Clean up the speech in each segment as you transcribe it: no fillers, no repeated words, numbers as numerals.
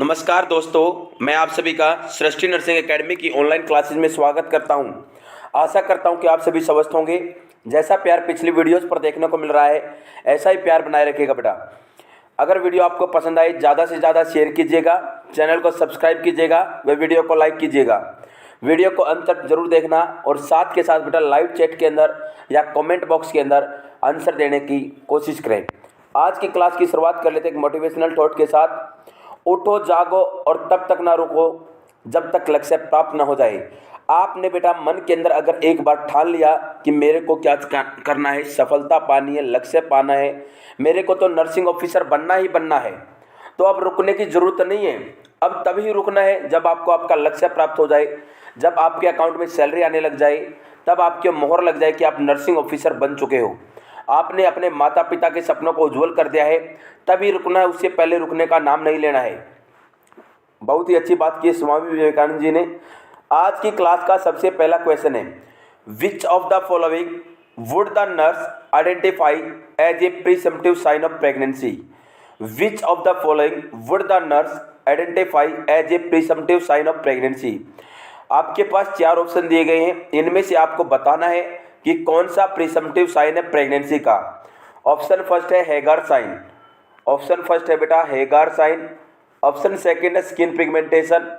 नमस्कार दोस्तों, मैं आप सभी का सृष्टि नर्सिंग एकेडमी की ऑनलाइन क्लासेस में स्वागत करता हूं। आशा करता हूं कि आप सभी स्वस्थ होंगे। जैसा प्यार पिछली वीडियोस पर देखने को मिल रहा है, ऐसा ही प्यार बनाए रखिएगा बेटा। अगर वीडियो आपको पसंद आए, ज़्यादा से ज़्यादा शेयर कीजिएगा, चैनल को सब्सक्राइब कीजिएगा व वीडियो को लाइक कीजिएगा। वीडियो को अंत तक जरूर देखना और साथ के साथ बेटा लाइव चैट के अंदर या कमेंट बॉक्स के अंदर आंसर देने की कोशिश करें। आज की क्लास की शुरुआत कर लेते हैं एक मोटिवेशनल थॉट के साथ। उठो जागो और तब तक ना रुको जब तक लक्ष्य प्राप्त ना हो जाए। आपने बेटा मन के अंदर अगर एक बार ठान लिया कि मेरे को क्या करना है, सफलता पानी है, लक्ष्य पाना है, मेरे को तो नर्सिंग ऑफिसर बनना ही बनना है, तो अब रुकने की ज़रूरत नहीं है। अब तभी रुकना है जब आपको आपका लक्ष्य प्राप्त हो जाए, जब आपके अकाउंट में सैलरी आने लग जाए, तब आपके मोहर लग जाए कि आप नर्सिंग ऑफिसर बन चुके हो, आपने अपने माता पिता के सपनों को उज्जवल कर दिया है, तभी रुकना है। उससे पहले रुकने का नाम नहीं लेना है। बहुत ही अच्छी बात की स्वामी विवेकानंद जी ने। आज की क्लास का सबसे पहला क्वेश्चन है, which of the following would the nurse identify as a presumptive sign of pregnancy. Which of the following would the nurse identify as a presumptive sign of pregnancy. आपके पास चार ऑप्शन दिए गए हैं, इनमें से आपको बताना है कि कौन सा प्रीसम्प्टिव साइन है प्रेगनेंसी का। ऑप्शन फर्स्ट है हेगार साइन, ऑप्शन फर्स्ट है बेटा हेगार साइन। ऑप्शन सेकंड है स्किन पिगमेंटेशन।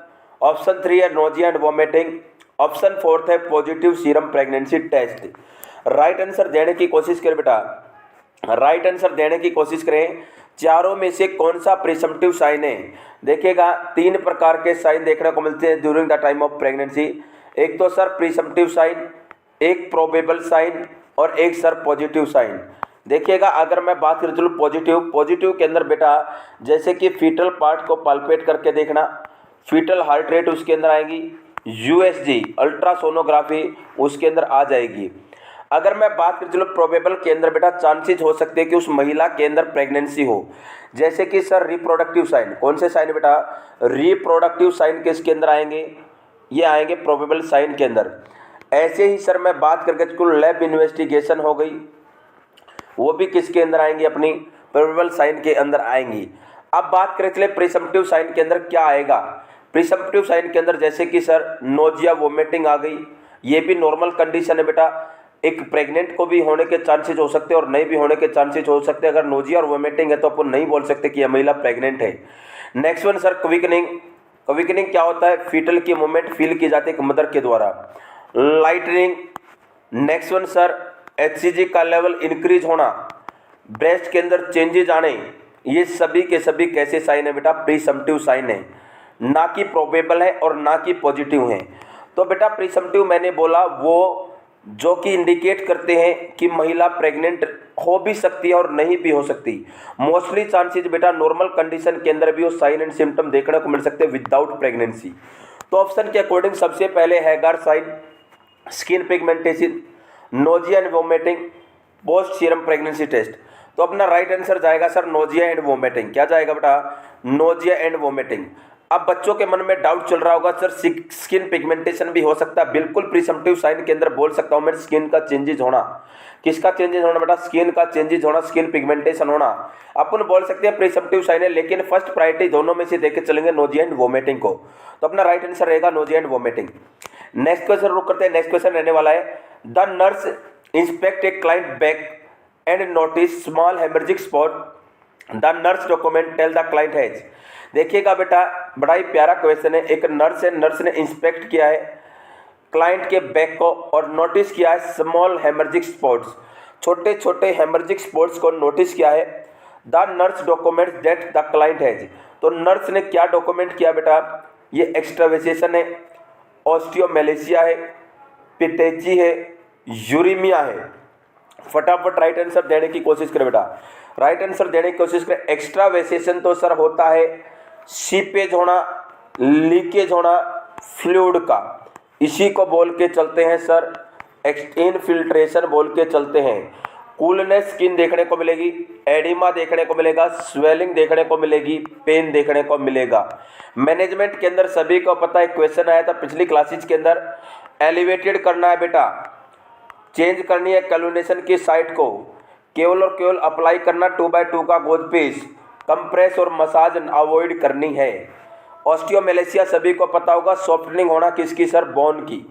ऑप्शन थ्री है nausea and vomiting. Option fourth है positive serum pregnancy test. Right answer देने की कोशिश करें बेटा, राइट आंसर देने की कोशिश करें। चारों में से कौन सा प्रीसम्प्टिव साइन है। देखिएगा, तीन प्रकार के साइन देखने को मिलते हैं during the time of pregnancy. एक तो सर प्रीसम्प्टिव साइन, एक प्रोबेबल साइन और एक सर पॉजिटिव साइन। देखिएगा, अगर मैं बात करूँ चलो पॉजिटिव के अंदर बेटा जैसे कि फीटल पार्ट को पाल्पेट करके देखना, फीटल हार्ट रेट उसके अंदर आएगी, यूएसजी अल्ट्रासोनोग्राफी उसके अंदर आ जाएगी। अगर मैं बात करूँ चलो प्रोबेबल के अंदर बेटा चांसेस हो सकते हैं कि उस महिला के अंदर प्रेगनेंसी हो। जैसे कि सर रिप्रोडक्टिव साइन, कौन से साइन बेटा रिप्रोडक्टिव साइन किसके अंदर आएंगे, ये आएंगे प्रोबेबल साइन के अंदर। ऐसे ही सर मैं बात करके कुल लैब इन्वेस्टिगेशन हो गई, वो भी किसके अंदर आएंगी, अपनी प्रोबेबल साइन के अंदर आएंगी। अब बात करें चले प्रीसम्प्टिव साइन के अंदर क्या आएगा। प्रीसम्प्टिव साइन के अंदर जैसे कि सर नोजिया वोमिटिंग आ गई, ये भी नॉर्मल कंडीशन है बेटा। एक प्रेग्नेंट को भी होने के चांसेस हो सकते हैं और नहीं भी होने के चांसेस हो सकते हैं। अगर नोजिया और वोमिटिंग है तो अपन नहीं बोल सकते कि यह महिला प्रेग्नेंट है। Next one sir quickening. Quickening क्या होता है, फीटल की मूवमेंट फील की जाती है मदर के द्वारा। Lightning. Next one sir HCG का लेवल इंक्रीज होना, ब्रेस्ट के अंदर चेंजेज आने, ये सभी के सभी कैसे साइन है बेटा प्रीसम्प्टिव साइन है, ना कि प्रोबेबल है और ना कि पॉजिटिव है। तो बेटा प्रीसम्प्टिव मैंने बोला वो जो कि इंडिकेट करते हैं कि महिला प्रेग्नेंट हो भी सकती है और नहीं भी हो सकती। मोस्टली चांसेस बेटा नॉर्मल कंडीशन के अंदर भी वो साइन एंड सिम्टम देखने को मिल सकते हैं विदाउट प्रेगनेंसी। तो ऑप्शन के अकॉर्डिंग सबसे पहले Hegar sign, skin pigmentation, nausea and vomiting, post serum pregnancy test. तो अपना राइट आंसर जाएगा सर नोजिया एंड वोमिटिंग। क्या जाएगा बेटा, नोजिया एंड वोमिटिंग। अब बच्चों के मन में डाउट चल रहा होगा सर स्किन पिगमेंटेशन भी हो सकता है। बिल्कुल प्रीसम्प्टिव साइन के अंदर बोल सकता हूँ मैं, स्किन का चेंजेज होना। किसका चेंजेज होना बेटा, स्किन का चेंजेज होना, स्किन पिगमेंटेशन होना। अपन बोल सकते हैं प्रीसम्प्टिव साइन है, लेकिन फर्स्ट प्रायोरिटी दोनों में से देख के चलेंगे नोजिया एंड वोमिटिंग को। तो अपना राइट आंसर रहेगा nausea and vomiting. Next question रुक करते हैं। नेक्स्ट क्वेश्चन रहने वाला है, the nurse inspect a client back and notice small hemorrhagic spot, the nurse document tell the client has. देखिएगा बेटा, बड़ा ही प्यारा क्वेश्चन है। एक नर्स है, नर्स ने इंस्पेक्ट किया है क्लाइंट के बैक को और नोटिस किया है स्मॉल हेमरेजिक स्पॉट्स, छोटे छोटे हेमरेजिक स्पॉट्स को नोटिस किया है। The nurse document that the client has. तो नर्स ने क्या डॉक्यूमेंट किया बेटा, ये एक्स्ट्रावेसेशन है, ऑस्टियोमेलेशिया है, पिटेची है, यूरीमिया है। फटाफट राइट आंसर देने की कोशिश करें बेटा, राइट आंसर देने की कोशिश करें। एक्स्ट्रावेसेशन तो सर होता है सीपेज होना, लीकेज होना फ्लूइड का, इसी को बोल के चलते हैं सर इनफिल्ट्रेशन बोल के चलते हैं। कूलनेस स्किन देखने को मिलेगी, एडिमा देखने को मिलेगा, स्वेलिंग देखने को मिलेगी, पेन देखने को मिलेगा। मैनेजमेंट के अंदर सभी को पता है, क्वेश्चन आया था पिछली क्लासेज के अंदर, एलिवेटेड करना है बेटा, चेंज करनी है कैलुनेशन की साइट को, केवल और केवल अप्लाई करना 2x2 का गोज पीस, कंप्रेस और मसाज अवॉइड करनी है। ऑस्टियोमेलेसिया सभी को पता होगा, सॉफ्टनिंग होना किसकी सर, बोन की।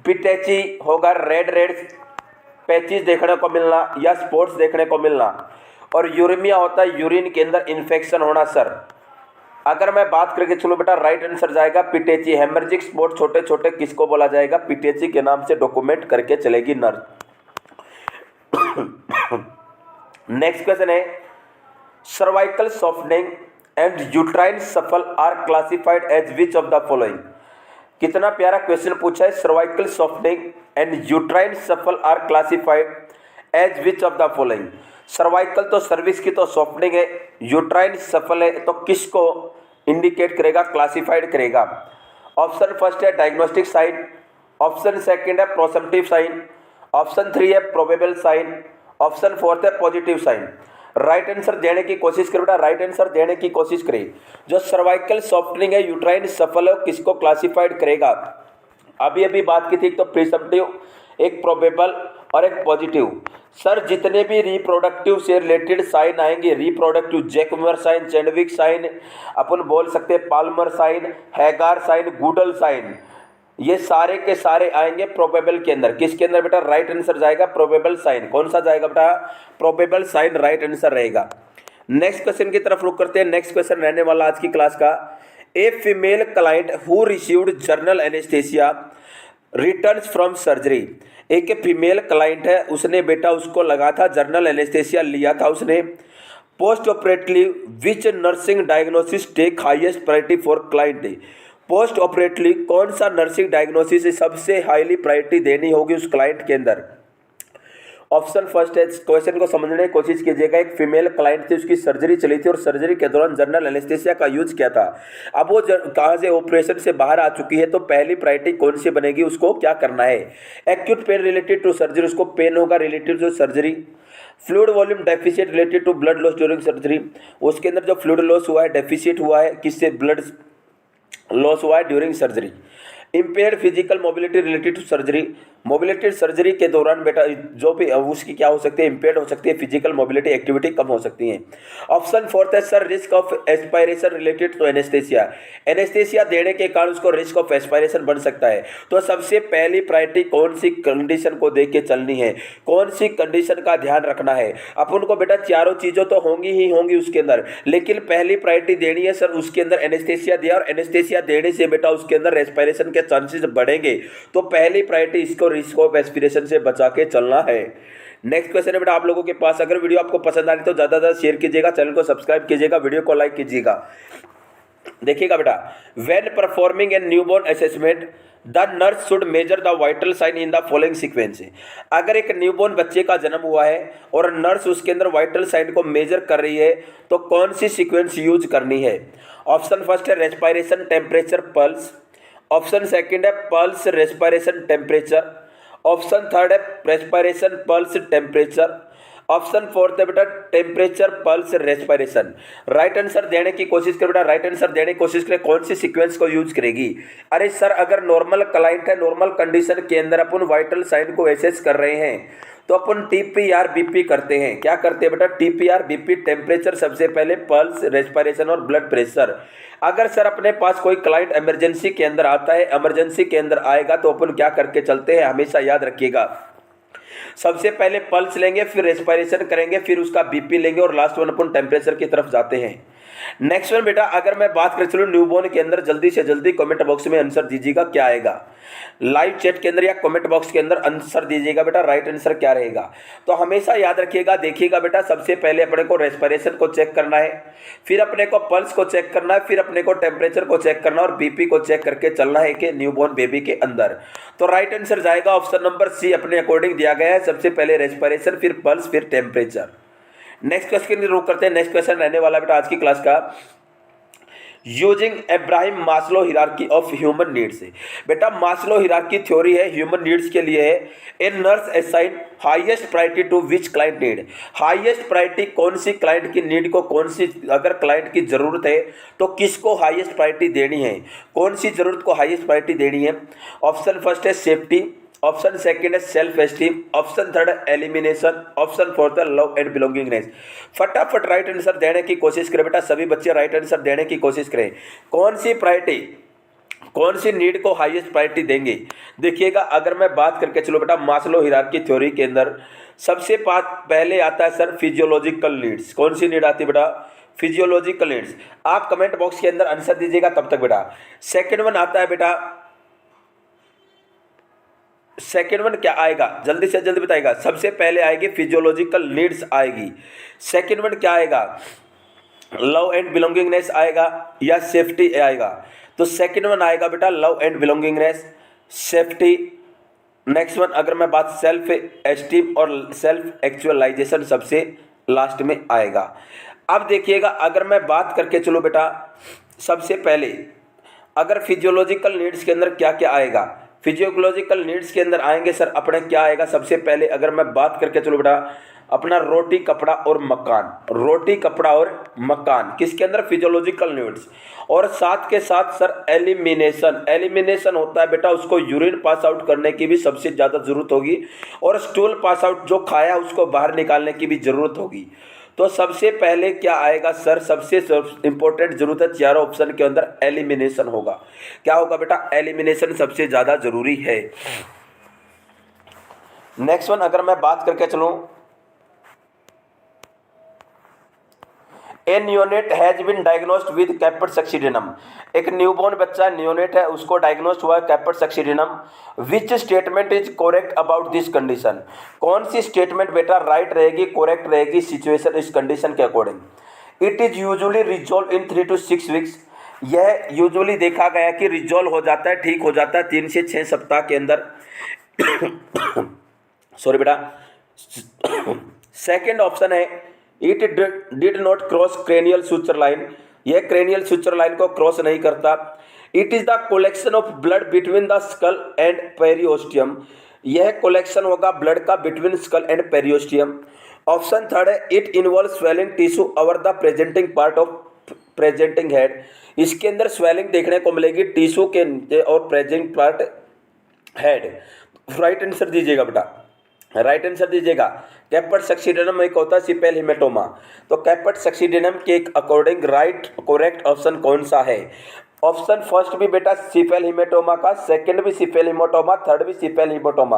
पिटेची होगा रेड रेड पैचेस देखने को मिलना या स्पॉट्स देखने को मिलना। और यूरेमिया होता है यूरिन के अंदर इन्फेक्शन होना सर। अगर मैं बात करके चलूँ बेटा, राइट आंसर जाएगा पिटेची। हेमरेजिक स्पॉट छोटे छोटे किसको बोला जाएगा, पिटेची के नाम से डॉक्यूमेंट करके चलेगी नर्स। नेक्स्ट क्वेश्चन है, cervical softening and uterine souffle are classified as which of the following. कितना प्यारा क्वेश्चन पूछा है, cervical softening and uterine souffle are classified as which of the following. Cervical तो सर्विस की तो सॉफ्टनिंग है, uterine सफल है तो किसको इंडिकेट करेगा, क्लासिफाइड करेगा। ऑप्शन फर्स्ट है डायग्नोस्टिक साइन, ऑप्शन सेकंड है प्रोसेप्टिव साइन, ऑप्शन 3 है प्रोबेबल साइन, ऑप्शन 4 है पॉजिटिव साइन। राइट आंसर देने की कोशिश करें बेटा, राइट आंसर देने की कोशिश करें। जो सर्वाइकल सॉफ्टनिंग है, यूट्राइन सफल है, किसको क्लासिफाइड करेगा। अभी अभी बात की थी, एक तो प्रिसम्प्टिव, एक प्रोबेबल और एक पॉजिटिव। सर जितने भी रिप्रोडक्टिव से रिलेटेड साइन आएंगे, रिप्रोडक्टिव जैकमर साइन, चैडविक साइन, अपन बोल सकते हैं पाल्मर साइन, हैगार साइन, गूडल साइन, ये सारे के सारे आएंगे प्रोबेबल के अंदर। किसके अंदर बेटा, राइट आंसर जाएगा प्रोबेबल साइन। कौन सा जाएगा बेटा, प्रोबेबल साइन राइट आंसर रहेगा। नेक्स्ट क्वेश्चन की तरफ रुक करते हैं। नेक्स्ट क्वेश्चन रहने वाला आज की क्लास का, a female client who received general anaesthesia returns from surgery. एक फीमेल क्लाइंट है, उसने बेटा उसको लगा था जनरल एनेस्थेसिया लिया था उसने। Post operatively which nursing diagnosis take highest priority for client. पोस्ट ऑपरेटिवली कौन सा नर्सिंग डायग्नोसिस सबसे हाईली प्रायोरिटी देनी होगी उस क्लाइंट के अंदर। ऑप्शन फर्स्ट है, क्वेश्चन को समझने की कोशिश कीजिएगा। एक फीमेल क्लाइंट थी, उसकी सर्जरी चली थी और सर्जरी के दौरान जनरल एनेस्थेसिया का यूज किया था। अब वो कहाँ से ऑपरेशन से बाहर आ चुकी है, तो पहली प्रायोरिटी कौन सी बनेगी, उसको क्या करना है। Acute pain related to surgery, उसको पेन होगा related to surgery. Fluid volume deficit related to blood loss during surgery, उसके अंदर जो फ्लूइड लॉस हुआ है, डेफिशिएट हुआ है, किससे, ब्लड लॉस हुआ है during surgery. Impaired physical mobility related to surgery, mobility surgery के दौरान बेटा जो भी उसकी क्या हो सकती है, इम्पेयर्ड हो सकती है, फिजिकल मोबिलिटी एक्टिविटी कम हो सकती है। ऑप्शन फोर्थ है sir, risk of aspiration related to anaesthesia. Anaesthesia देने के कारण उसको रिस्क ऑफ एस्पायरेशन बन सकता है। तो सबसे पहली प्रायोरिटी कौन सी कंडीशन को देख के चलनी है, कौन सी कंडीशन का ध्यान रखना है। अपन को बेटा चारों चीज़ों तो होंगी ही होंगी उसके अंदर, लेकिन पहली प्रायोरिटी देनी है सर उसके अंदर एनेस्थेसिया दिया, और एनेस्थेसिया देने से बेटा उसके अंदर रेस्पिरेशन के चांसेस बढ़ेंगे। तो पहली प्रायोरिटी इसको रिस्क ऑफ एस्पिरेशन से बचा के चलना है। नेक्स्ट क्वेश्चन है बेटा आप लोगों के पास, अगर वीडियो आपको पसंद आ रही तो ज़्यादा से ज़्यादा शेयर कीजिएगा, चैनल को सब्सक्राइब कीजिएगा, वीडियो को लाइक कीजिएगा। देखिएगा बेटा, when performing an newborn assessment the nurse should measure the vital sign in the following sequence. अगर एक न्यूबॉर्न बच्चे का जन्म हुआ है और नर्स उसके अंदर वाइटल साइन को मेजर कर रही है, तो कौन सी सीक्वेंस यूज करनी है। ऑप्शन फर्स्ट है respiration temperature pulse, option second है pulse respiration temperature, option third है respiration pulse temperature, option fourth है बेटा temperature pulse respiration. Right answer देने की कोशिश करें बेटा, राइट आंसर देने की कोशिश करें, कौन सी सीक्वेंस को यूज करेगी। अरे सर अगर नॉर्मल क्लाइंट है, नॉर्मल कंडीशन के अंदर अपन वाइटल साइन को एसेस कर रहे हैं, तो अपन टीपीआर बीपी करते हैं। क्या करते हैं बेटा, टीपीआर बीपी, टेम्परेचर सबसे पहले, पल्स, रेस्पिरेशन और ब्लड प्रेशर। अगर सर अपने पास कोई क्लाइंट इमरजेंसी के अंदर आता है, इमरजेंसी के अंदर आएगा, तो अपन क्या करके चलते हैं, हमेशा याद रखिएगा, सबसे पहले पल्स लेंगे, फिर रेस्पिरेशन करेंगे, फिर उसका बीपी लेंगे और लास्ट वन अपन टेम्परेचर की तरफ जाते हैं। नेक्स्ट वन बेटा, अगर मैं बात कर चलूँ न्यूबॉर्न के अंदर, जल्दी से जल्दी कमेंट बॉक्स में आंसर दीजिएगा क्या आएगा। लाइव चैट के अंदर या कमेंट बॉक्स के अंदर आंसर दीजिएगा बेटा, राइट आंसर क्या रहेगा। तो हमेशा याद रखिएगा, देखिएगा बेटा, सबसे पहले अपने को रेस्पिरेशन को चेक करना है, फिर अपने को पल्स को चेक करना है, फिर अपने को टेम्परेचर को चेक करना और बीपी को चेक करके चलना है कि न्यूबॉर्न बेबी के अंदर। तो राइट आंसर जाएगा ऑप्शन नंबर सी, अपने अकॉर्डिंग दिया गया है, सबसे पहले रेस्पिरेशन, फिर पल्स, फिर टेम्परेचर। नेक्स्ट क्वेश्चन रुक करते हैं। नेक्स्ट क्वेश्चन रहने वाला बेटा आज की क्लास का, using Abraham Maslow hierarchy of human needs. बेटा मास्लो हिरार्की थ्योरी है, ह्यूमन नीड्स के लिए है। A nurse assign highest priority to which client need. Highest priority कौन सी क्लाइंट की नीड को, कौन सी अगर क्लाइंट की ज़रूरत है तो किसको हाईएस्ट प्रायोरिटी देनी है, कौन सी ज़रूरत को हाईएस्ट प्रायोरिटी देनी है। ऑप्शन फर्स्ट है सेफ्टी, ऑप्शन सेकंड है सेल्फ एस्टीम, ऑप्शन थर्ड है एलिमिनेशन, ऑप्शन फोर्थ है लव एंड बिलोंगिंगनेस। फटाफट राइट आंसर देने की कोशिश करें बेटा, सभी बच्चे राइट आंसर देने की कोशिश करें। कौन सी प्रायोरिटी, कौन सी नीड को हाईएस्ट प्रायोरिटी देंगे? देखिएगा, अगर मैं बात करके चलो बेटा मास्लो हायरार्की थ्योरी के अंदर सबसे पहले आता है सर फिजियोलॉजिकल नीड्स। कौन सी नीड आती है बेटा? Physiological needs. आप कमेंट बॉक्स के अंदर आंसर दीजिएगा तब तक बेटा। सेकंड वन आता है बेटा, सेकेंड वन क्या आएगा, जल्दी से जल्दी बताएगा। सबसे पहले आएगी फिजियोलॉजिकल नीड्स आएगी। सेकेंड वन क्या आएगा? लव एंड बिलोंगिंगनेस आएगा या सेफ्टी आएगा? तो सेकेंड वन आएगा बेटा love and belongingness, safety. Next one अगर मैं बात सेल्फ एस्टीम और सेल्फ एक्चुअलाइजेशन सबसे लास्ट में आएगा। अब देखिएगा, अगर मैं बात करके चलो बेटा सबसे पहले अगर फिजियोलॉजिकल नीड्स के अंदर क्या क्या आएगा, फिजियोलॉजिकल नीड्स के अंदर आएंगे सर अपने क्या आएगा। सबसे पहले अगर मैं बात करके चलो बेटा अपना रोटी कपड़ा और मकान, रोटी कपड़ा और मकान किसके अंदर? Physiological needs. और साथ के साथ सर एलिमिनेशन, एलिमिनेशन होता है बेटा उसको यूरिन पास आउट करने की भी सबसे ज़्यादा जरूरत होगी, और स्टूल पास आउट जो खाया उसको बाहर निकालने की भी जरूरत होगी। तो सबसे पहले क्या आएगा सर? सबसे इंपॉर्टेंट जरूरत है चारों ऑप्शन के अंदर एलिमिनेशन होगा। क्या होगा बेटा? एलिमिनेशन सबसे ज्यादा जरूरी है। नेक्स्ट वन अगर मैं बात करके चलूं, a neonate has been diagnosed with caput succedaneum. एक न्यूबॉर्न बच्चा नियोनेट है, उसको डायग्नोस्ड हुआ है caput succedaneum. Which statement is correct about this condition? कौन सी स्टेटमेंट बेटा राइट रहेगी, करेक्ट रहेगी सिचुएशन इस कंडीशन के according? It is usually resolve in 3 to 6 weeks. यह यूजुअली देखा गया कि रिजॉल्व हो जाता है, ठीक हो जाता है 3 से 6 सप्ताह के अंदर। सॉरी बेटा। सेकेंड ऑप्शन है it did not cross cranial suture line. यह क्रेनियल सुचर लाइन को क्रॉस नहीं करता। It is the collection of blood between the skull and periosteum. यह कलेक्शन होगा ब्लड का between skull and periosteum. Option third है it involve swelling tissue over the presenting part of presenting head. इसके अंदर swelling देखने को मिलेगी tissue के और present part head. Right answer दीजिएगा बेटा, राइट आंसर दीजिएगा। कैपेट सक्सीडेनम एक होता है सिपेल हिमेटोमा। तो कैपेट सक्सीडेनम के अकॉर्डिंग राइट करेक्ट ऑप्शन कौन सा है? ऑप्शन फर्स्ट भी बेटा सिपेल हिमेटोमा का, सेकंड भी सिपेल हिमेटोमा, थर्ड भी सिपेल हिमेटोमा।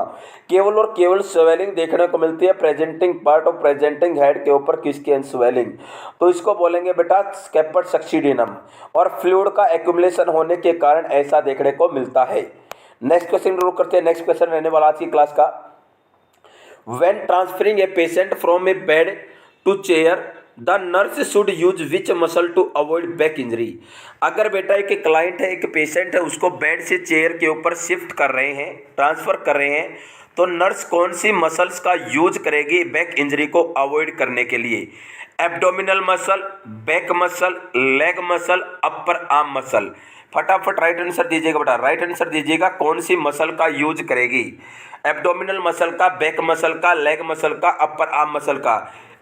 केवल और केवल स्वेलिंग देखने को मिलती है presenting part of presenting head के ऊपर, किसके? स्वेलिंग। तो इसको बोलेंगे बेटा कैपेट सक्सीडेनम, और फ्लूइड का एक्यूमुलेशन होने के कारण ऐसा देखने को मिलता है। नेक्स्ट क्वेश्चन शुरू करते हैं। नेक्स्ट क्वेश्चन रहने वाला आज की क्लास का, when transferring a patient from a bed to chair the nurse should use which muscle to avoid back injury? अगर बेटा एक क्लाइंट है, एक पेशेंट है, उसको बेड से चेयर के ऊपर शिफ्ट कर रहे हैं, ट्रांसफर कर रहे हैं, तो नर्स कौन सी मसल्स का यूज करेगी बैक इंजरी को अवॉइड करने के लिए? Abdominal muscle, back muscle, leg muscle, upper arm muscle. फटाफट राइट आंसर दीजिएगा बेटा, राइट आंसर दीजिएगा। कौन सी मसल का यूज करेगी? एब्डोमिनल मसल का, बैक मसल का, लेग मसल का, अपर आर्म मसल का?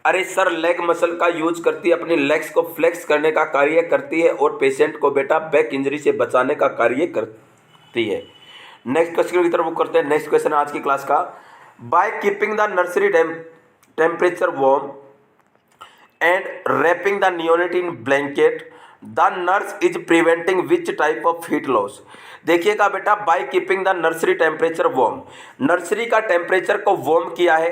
अरे सर लेग मसल का यूज करती है, अपनी लेग्स को फ्लेक्स करने का कार्य करती है, और पेशेंट को बेटा बैक इंजरी से बचाने का कार्य करती है। नेक्स्ट क्वेश्चन की तरफ करते हैं। नेक्स्ट क्वेश्चन आज की क्लास का, by keeping the nursery temperature warm and wrapping the neonate in blanket the nurse is preventing which type of heat loss? देखिएगा बेटा, by keeping the nursery temperature warm, nursery का temperature को warm किया है,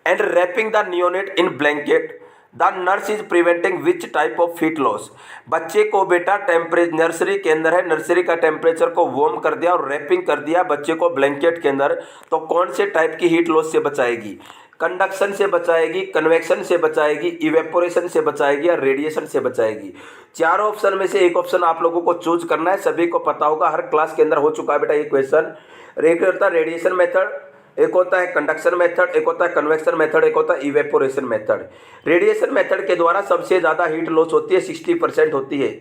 and wrapping the neonate in blanket the nurse is preventing which type of heat loss? बच्चे को बेटा nursery के अंदर है, नर्सरी का टेम्परेचर को वार्म कर दिया और रैपिंग कर दिया बच्चे को ब्लैंकेट के अंदर, तो कौन से टाइप की हीट लॉस से बचाएगी? कंडक्शन से बचाएगी, कन्वेक्शन से बचाएगी, इवेपोरेशन से बचाएगी, या रेडिएशन से बचाएगी? चारों ऑप्शन में से एक ऑप्शन आप लोगों को चूज करना है। सभी को पता होगा, हर क्लास के अंदर हो चुका है बेटा ये क्वेश्चन। एक होता है रेडिएशन मेथड, एक होता है कंडक्शन मेथड, एक होता है कन्वेक्शन मेथड, एक होता है इवेपोरेशन मेथड। रेडिएशन मेथड के द्वारा सबसे ज़्यादा हीट लॉस होती है, 60% होती है।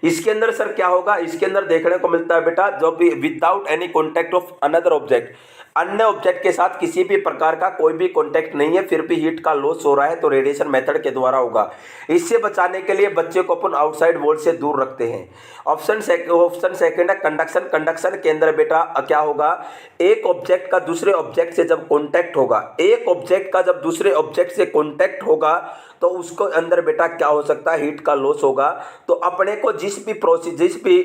इसके अंदर सर क्या होगा? इसके अंदर देखने को मिलता है बेटा जो भी without any contact of another object, अन्य ऑब्जेक्ट के साथ किसी भी प्रकार का कोई भी कॉन्टैक्ट नहीं है, फिर भी हीट का लॉस हो रहा है तो रेडिएशन मेथड के द्वारा होगा। इससे बचाने के लिए बच्चे को अपन आउटसाइड वर्ल्ड से दूर रखते हैं। ऑप्शन सेकंड है कंडक्शन। कंडक्शन के अंदर बेटा क्या होगा, एक ऑब्जेक्ट का दूसरे ऑब्जेक्ट से जब कॉन्टैक्ट होगा, एक ऑब्जेक्ट का जब दूसरे ऑब्जेक्ट से कॉन्टैक्ट होगा तो उसको अंदर बेटा क्या हो सकता है, हीट का लॉस होगा। तो अपने को जिस भी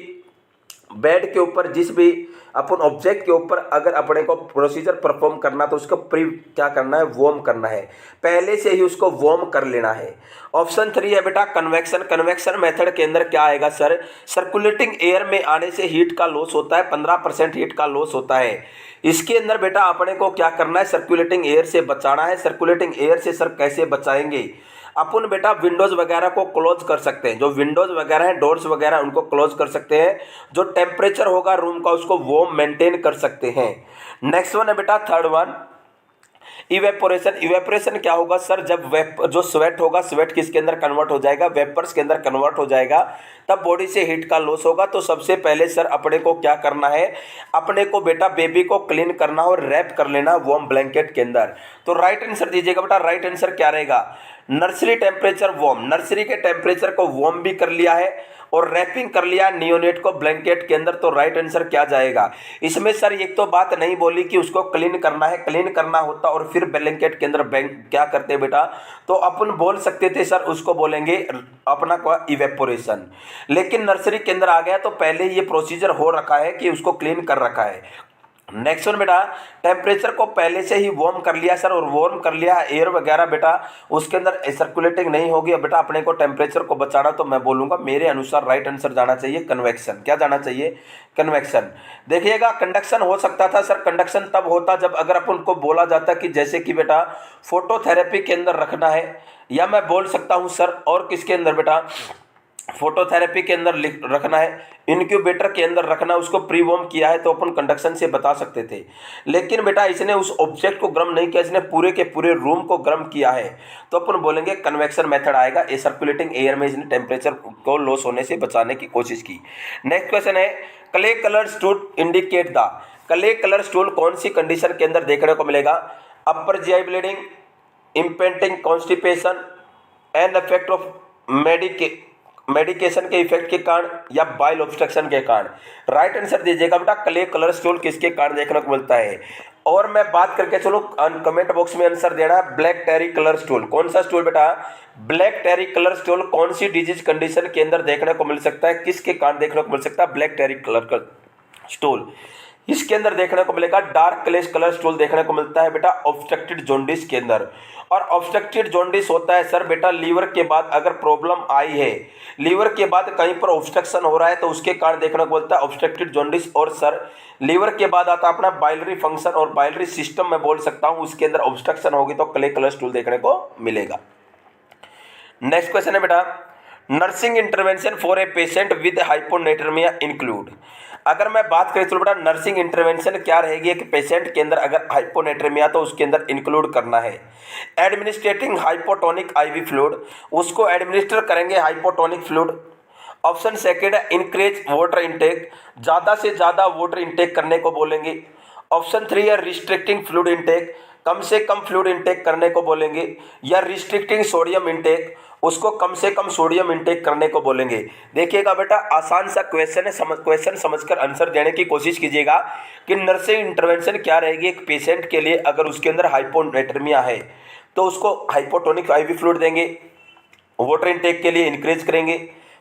बेड के ऊपर, जिस भी अपन ऑब्जेक्ट के ऊपर अगर अपने को प्रोसीजर परफॉर्म करना तो उसको क्या करना है, वार्म करना है, पहले से ही उसको वार्म कर लेना है। ऑप्शन 3 है बेटा कन्वेक्शन। कन्वेक्शन मेथड के अंदर क्या आएगा सर, सर्कुलेटिंग एयर में आने से हीट का लॉस होता है, 15% हीट का लॉस होता है। इसके अंदर बेटा अपने को क्या करना है, सर्कुलेटिंग एयर से बचाना है। सर्कुलेटिंग एयर से सर कैसे बचाएंगे, अपन बेटा विंडोज वगैरह को क्लोज कर सकते हैं, जो विंडोज वगैरह हैं, डोर्स वगैरह उनको क्लोज कर सकते हैं। जो टेम्परेचर होगा रूम का उसको वार्म मेंटेन कर सकते हैं। नेक्स्ट वन है बेटा थर्ड वन इवेपोरेशन। इवेपोरेशन क्या होगा सर, जब जो स्वेट होगा, स्वेट किसके अंदर कन्वर्ट हो जाएगा, वेपर्स के अंदर कन्वर्ट हो जाएगा, तब बॉडी से हीट का लॉस होगा। तो सबसे पहले सर अपने को क्या करना है, अपने को बेटा बेबी को क्लीन करना और रैप कर लेना वार्म ब्लैंकेट के अंदर। तो राइट आंसर दीजिएगा बेटा, राइट आंसर क्या रहेगा, नर्सरी टेम्परेचर वार्म। नर्सरी के टेम्परेचर को वार्म भी कर लिया है और रैपिंग कर लिया नियोनेट को ब्लैंकेट के अंदर। तो राइट आंसर क्या जाएगा, इसमें सर एक तो बात नहीं बोली कि उसको क्लीन करना है, क्लीन करना होता और फिर ब्लैंकेट के अंदर क्या करते बेटा, तो अपन बोल सकते थे सर उसको बोलेंगे अपना को इवेपोरेशन। लेकिन नर्सरी के अंदर आ गया तो पहले ये प्रोसीजर हो रखा है कि उसको क्लीन कर रखा है। नेक्स्ट वन बेटा, टेम्परेचर को पहले से ही वार्म कर लिया सर, और वार्म कर लिया एयर वगैरह बेटा उसके अंदर सर्कुलेटिंग नहीं होगी। अब बेटा अपने को टेम्परेचर को बचाना, तो मैं बोलूँगा मेरे अनुसार राइट आंसर जाना चाहिए कन्वेक्शन। क्या जाना चाहिए, कन्वेक्शन। देखिएगा कंडक्शन हो सकता था सर, कंडक्शन तब होता जब अगर अपन को बोला जाता कि जैसे कि बेटा फोटोथेरेपी के अंदर रखना है, या मैं बोल सकता हूँ सर और किसके अंदर बेटा, फोटोथेरेपी के अंदर रखना है, इनक्यूबेटर के अंदर रखना, उसको प्री वार्म किया है तो अपन कंडक्शन से बता सकते थे। लेकिन बेटा इसने उस ऑब्जेक्ट को गर्म नहीं किया, इसने पूरे के पूरे रूम को गर्म किया है, तो अपन बोलेंगे कन्वेक्शन मेथड आएगा। ए सर्कुलेटिंग एयर में इसने टेम्परेचर को लॉस होने से बचाने की कोशिश की। नेक्स्ट क्वेश्चन है clay colour stool indicate the. Clay colour stool कौन सी कंडीशन के अंदर देखने को मिलेगा, upper GI bleeding, impending constipation, an effect of medication के इफेक्ट के कारण, या बाइल ऑब्स्ट्रक्शन के कारण। राइट आंसर दीजिएगा बेटा, क्ले कलर स्टूल किसके कारण देखने को मिलता है। और मैं बात करके चलो कमेंट बॉक्स में आंसर देना है, ब्लैक टेरी कलर स्टूल। कौन सा स्टूल बेटा, ब्लैक टेरी कलर स्टूल कौन सी डिजीज कंडीशन के अंदर देखने को मिल सकता है, किसके कारण देखने को मिल सकता है ब्लैक टेरी कलर का स्टूल। इसके अंदर देखने को मिलेगा डार्क क्लेश कलर स्टूल देखने को मिलता है बेटा ऑब्स्ट्रक्टेड जॉन्डिस के अंदर। और ऑब्स्ट्रक्टेड जॉन्डिस होता है सर बेटा लीवर के बाद अगर प्रॉब्लम आई है, लीवर के बाद कहीं पर ऑब्स्ट्रक्शन हो रहा है तो उसके कारण देखने को मिलता है ऑब्स्ट्रक्टेड जॉन्डिस। और सर लीवर के बाद आता है अपना बाइलरी फंक्शन और बाइलरी सिस्टम में बोल सकता हूँ, उसके अंदर ऑब्स्ट्रक्शन होगी तो क्ले कलर स्टूल देखने को मिलेगा। नेक्स्ट क्वेश्चन है बेटा, nursing intervention for a patient with hyponatremia include. अगर मैं बात करें तो बेटा नर्सिंग इंटरवेंशन क्या रहेगी, एक पेशेंट के अंदर अगर हाइपोनेट्रेमिया तो उसके अंदर इंक्लूड करना है एडमिनिस्ट्रेटिंग हाइपोटोनिक आईवी फ्लूइड, उसको एडमिनिस्टर करेंगे हाइपोटोनिक फ्लूइड। ऑप्शन सेकेंड है इंक्रीज वाटर इंटेक, ज़्यादा से ज़्यादा वाटर इंटेक करने को बोलेंगे। ऑप्शन 3 है रिस्ट्रिक्टिंग फ्लूइड इंटेक, कम से कम फ्लूइड इंटेक करने को बोलेंगे। या रिस्ट्रिक्टिंग सोडियम इंटेक, उसको कम से कम सोडियम इंटेक करने को बोलेंगे। देखिएगा बेटा आसान सा क्वेश्चन है, क्वेश्चन समझकर आंसर देने की कोशिश कीजिएगा कि नर्सिंग इंटरवेंशन क्या रहेगी एक पेशेंट के लिए अगर उसके अंदर हाइपोनेट्रेमिया है तो उसको हाइपोटोनिक आईवी फ्लूइड देंगे, वाटर इंटेक के लिए इंक्रीज करेंगे,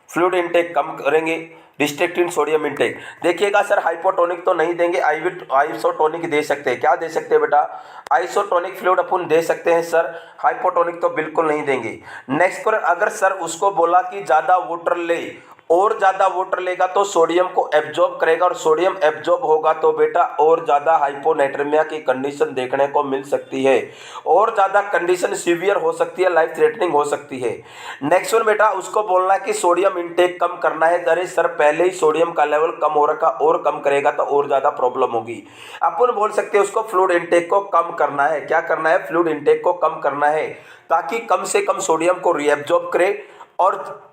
फ्लूइड इंटेक कम करेंगे, रिस्ट्रिक्टिंग सोडियम इंटेक। देखिएगा सर हाइपोटोनिक तो नहीं देंगे, आइसोटोनिक दे सकते हैं। क्या दे सकते हैं बेटा, आइसोटोनिक फ्लूइड अपन दे सकते हैं सर, हाइपोटोनिक तो बिल्कुल नहीं देंगे। नेक्स्ट पर अगर सर उसको बोला कि ज़्यादा वाटर ले, और ज़्यादा वाटर लेगा तो सोडियम को एब्जॉर्ब करेगा, और सोडियम एब्जॉर्ब होगा तो बेटा और ज़्यादा हाइपोनेट्रेमिया की कंडीशन देखने को मिल सकती है, और ज़्यादा कंडीशन सीवियर हो सकती है, लाइफ थ्रेटनिंग हो सकती है। नेक्स्ट वन बेटा उसको बोलना है कि सोडियम इंटेक कम करना है, अरे सर पहले ही सोडियम का लेवल कम हो रखा, और कम करेगा तो और ज़्यादा प्रॉब्लम होगी। अपन बोल सकते हैं उसको फ्लूइड इंटेक को कम करना है। क्या करना है, फ्लूइड इंटेक को कम करना है ताकि कम से कम सोडियम को रीएब्जॉर्ब करे और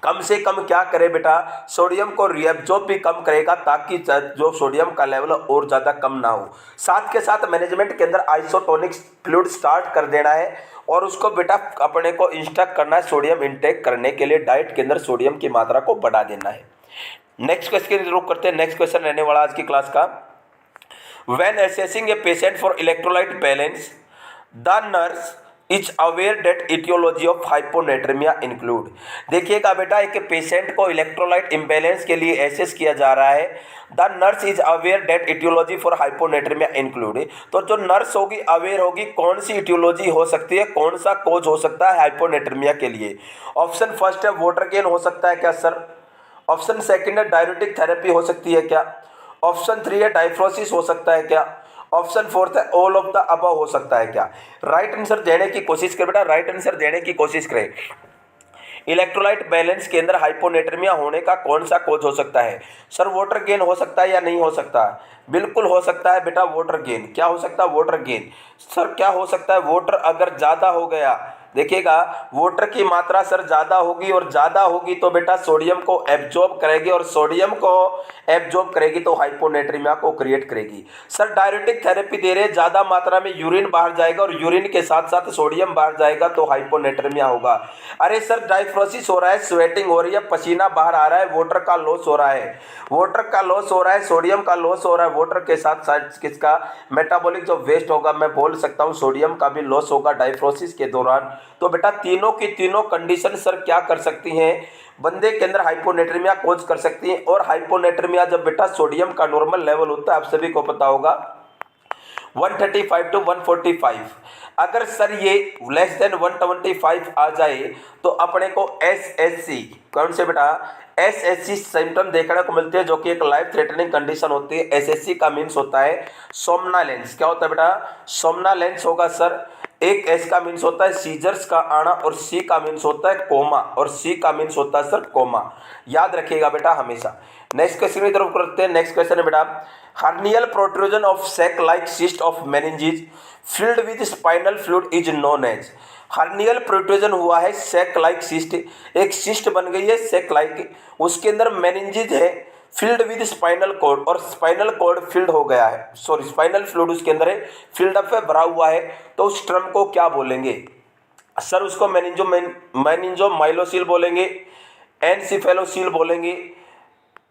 कम से कम क्या करे बेटा, सोडियम को रिएब्जॉर्ब भी कम करेगा ताकि जो सोडियम का लेवल और ज़्यादा कम ना हो। साथ के साथ मैनेजमेंट के अंदर आइसोटोनिक फ्लूइड स्टार्ट कर देना है और उसको बेटा अपने को इंस्ट्रक्ट करना है सोडियम इंटेक करने के लिए, डाइट के अंदर सोडियम की मात्रा को बढ़ा देना है। नेक्स्ट क्वेश्चन की रुख करते हैं। नेक्स्ट क्वेश्चन रहने वाला आज की क्लास का, when assessing a patient for electrolyte balance the nurse is aware that aetiology of hyponatremia include. देखिएगा बेटा, एक पेशेंट को इलेक्ट्रोलाइट इम्बैलेंस के लिए एसेस किया जा रहा है। The nurse is aware that aetiology for hyponatremia include. तो जो नर्स होगी अवेयर होगी कौन सी इटियोलॉजी हो सकती है, कौन सा कोज हो सकता है हाइपोनेट्रेमिया के लिए। ऑप्शन फर्स्ट है वाटर गेन हो सकता है क्या सर। ऑप्शन सेकंड है डायरेटिक थेरेपी हो सकती है क्या। ऑप्शन 3 है डायफ्रोसिस हो सकता है क्या। ऑप्शन 4 है ऑल ऑफ द अबव हो सकता है क्या। राइट आंसर देने की कोशिश करें बेटा, राइट आंसर देने की कोशिश करें। इलेक्ट्रोलाइट बैलेंस के अंदर हाइपोनेट्रेमिया होने का कौन सा कोज हो सकता है सर। वाटर गेन हो सकता है या नहीं हो सकता। बिल्कुल हो सकता है बेटा वाटर गेन। क्या हो सकता है वाटर गेन सर, क्या हो सकता है वाटर अगर ज़्यादा हो गया, देखिएगा वाटर की मात्रा सर ज़्यादा होगी और ज़्यादा होगी तो बेटा सोडियम को एब्जॉर्ब करेगी और सोडियम को एब्जॉर्ब करेगी तो हाइपोनेट्रेमिया को क्रिएट करेगी। सर डायरेटिक थेरेपी दे रहे ज़्यादा मात्रा में यूरिन बाहर जाएगा और यूरिन के साथ साथ सोडियम बाहर जाएगा तो हाइपोनेट्रेमिया होगा। अरे सर डायफ्रोसिस हो रहा है, स्वेटिंग हो रही है, पसीना बाहर आ रहा है, वाटर का लॉस हो रहा है, वाटर का लॉस हो रहा है, सोडियम का लॉस हो रहा है, वाटर के साथ साथ किसका मेटाबॉलिक जो वेस्ट होगा, मैं बोल सकता हूँ सोडियम का भी लॉस होगा डायफ्रोसिस के दौरान। तो बेटा तीनों की तीनों कंडीशन सर क्या कर सकती हैं, बंदे के अंदर हाइपोनेट्रेमिया कोज कर सकती हैं। और हाइपोनेट्रेमिया जब बेटा सोडियम का नॉर्मल लेवल होता है, आप सभी को पता होगा 135 to 145, अगर सर ये लेस देन 125 आ जाए तो अपने को SSC, कौन से बेटा SSC सिम्टम देखने को मिलते हैं जो कि एक लाइफ थ्रेटनिंग कंडीशन होती है। SSC का मीन्स होता है सोमनालेंस। क्या होता है बेटा, सोमनालेंस होगा सर। एक S का मीन्स होता है सीजर्स का आना और C का मीन्स होता है कोमा और C का मीन्स होता है सर कोमा। याद रखिएगा बेटा हमेशा। नेक्स्ट क्वेश्चन की तरफ करते हैं। नेक्स्ट क्वेश्चन है बेटा, hernial protrusion of sac like cyst of meninges filled with spinal fluid is known as. Hernial protrusion हुआ है सैक लाइक सिस्ट, एक सिस्ट बन गई है सैक लाइक, उसके अंदर मेनिंजेस है फिल्ड विद स्पाइनल कॉर्ड और स्पाइनल कॉर्ड फिल्ड हो गया है, सॉरी स्पाइनल फ्लूइड उसके अंदर है, फिल्ड अप है, भरा हुआ है, तो उस टर्म को क्या बोलेंगे सर। उसको मेनिंजो माइलोसील बोलेंगे, एनसिफेलोसील बोलेंगे,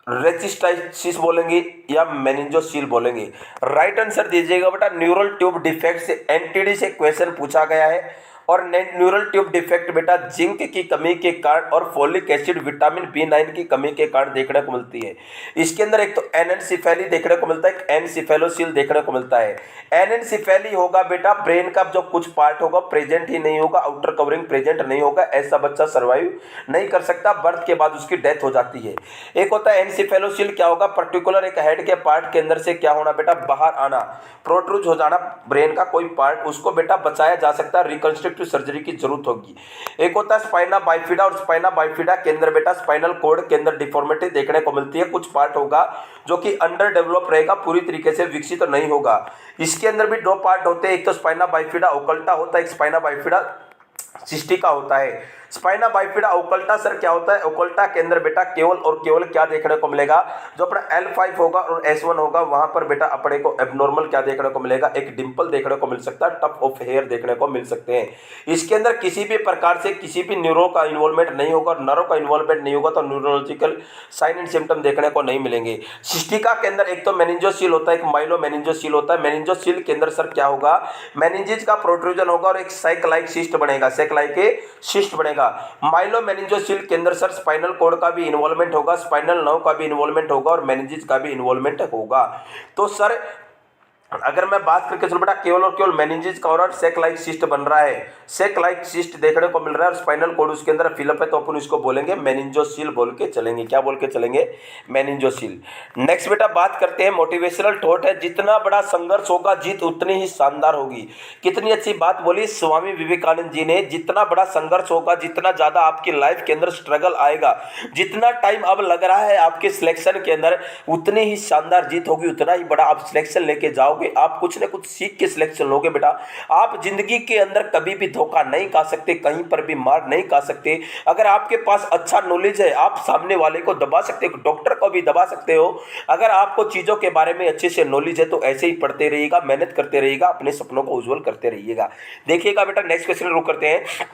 रेसिस्टाइसिस बोलेंगे या मेनिंजोसील बोलेंगे। राइट आंसर दीजिएगा बेटा न्यूरल ट्यूब डिफेक्ट से एनटीडी से क्वेश्चन पूछा गया है। और न्यूरल ट्यूब डिफेक्ट बेटा जिंक की कमी के कारण और फोलिक एसिड विटामिन B9 की कमी के कारण देखने को मिलती है। इसके अंदर एक तो एनेंसिफेली देखने को मिलता है, एक एनसिफेलोसील देखने को मिलता है। एनेंसिफेली होगा बेटा ब्रेन का जो कुछ पार्ट होगा प्रेजेंट ही नहीं होगा, आउटर कवरिंग प्रेजेंट नहीं होगा, ऐसा बच्चा सर्वाइव नहीं कर सकता, बर्थ के बाद उसकी डेथ हो जाती है। एक होता है एनसिफेलोसील, क्या होगा पर्टिकुलर एक हेड के पार्ट के अंदर से क्या होना बेटा बाहर आना, प्रोट्रूज हो जाना ब्रेन का कोई पार्ट, उसको बेटा बचाया जा सकता है, रिकंस्ट्रक्टिव सर्जरी की जरूरत होगी। एक होता है स्पाइना बाइफिडा और स्पाइना बाइफिडा के अंदर बेटा स्पाइनल कॉर्ड के अंदर डिफॉर्मिटी देखने को मिलती है, कुछ पार्ट होगा जो कि अंडर डेवलप रहेगा, पूरी तरीके से विकसित तो नहीं होगा। इसके अंदर भी दो पार्ट होते हैं, एक तो स्पाइना बाइफिडा ओकल्टा होता है, एक स्पाइना बाइफिडा सिस्टिका होता है। स्पाइना बाइफिडा ओकल्टा सर क्या होता है, ओकल्टा के अंदर बेटा केवल और केवल क्या देखने को मिलेगा, जो अपना L5 होगा और S1 होगा वहां पर बेटा अपने को एबनॉर्मल क्या देखने को मिलेगा, एक डिंपल देखने को मिल सकता है, टफ ऑफ हेयर देखने को मिल सकते हैं। इसके अंदर किसी भी प्रकार से किसी भी न्यूरो का इन्वॉल्वमेंट नहीं होगा और नर्व का इन्वॉल्वमेंट नहीं होगा, तो न्यूरोलॉजिकल साइन एंड सिम्टम देखने को नहीं मिलेंगे। सिस्टिका के अंदर एक तो मेनिंजोसील होता है, एक माइलो मेनिंजोसील होता है। मेनिंजोसील के अंदर सर क्या होगा, मेनिंजेस का प्रोट्रूजन होगा और एक सैक लाइक सिस्ट बनेगा, सैक लाइक सिस्ट बनेगा। माइलो मेनिंजोसील के अंदर सर स्पाइनल कॉर्ड का भी इन्वॉल्वमेंट होगा, स्पाइनल नर्व का भी इन्वॉल्वमेंट होगा और मेनिंजेस का भी इन्वॉल्वमेंट होगा। तो सर अगर मैं बात करके चलो बेटा केवल और केवल मेनिंजेस का और सेक लाइक सिस्ट बन रहा है, सेक लाइक सिस्ट देखने को मिल रहा है और स्पाइनल कॉर्ड उसके अंदर फिलअप है, तो अपन इसको बोलेंगे मेनिंजोसील बोल के चलेंगे। क्या बोल के चलेंगे, मेनिंजोसील। नेक्स्ट बेटा बात करते हैं मोटिवेशनल थॉट है, जितना बड़ा संघर्ष होगा जीत उतनी ही शानदार होगी। कितनी अच्छी बात बोली स्वामी विवेकानंद जी ने, जितना बड़ा संघर्ष होगा, जितना ज्यादा आपकी लाइफ के अंदर स्ट्रगल आएगा, जितना टाइम अब लग रहा है आपके सिलेक्शन के अंदर, उतनी ही शानदार जीत होगी, उतना ही बड़ा आप सिलेक्शन लेके जाओगे जाओगे, आप कुछ ना कुछ सीख के सिलेक्शन लोगे बेटा। आप जिंदगी के अंदर कभी भी धोखा नहीं खा सकते, कहीं पर भी मार नहीं खा सकते। अगर आपके पास अच्छा नॉलेज है, आप सामने वाले को दबा सकते हो, डॉक्टर को भी दबा सकते हो। अगर आपको चीज़ों के बारे में अच्छे से नॉलेज है तो ऐसे ही पढ़ते रहिएगा, मेहनत करते रहिएगा, अपने सपनों को उज्जवल करते रहिएगा। देखिएगा बेटा, नेक्स्ट क्वेश्चन रुक करते हैं।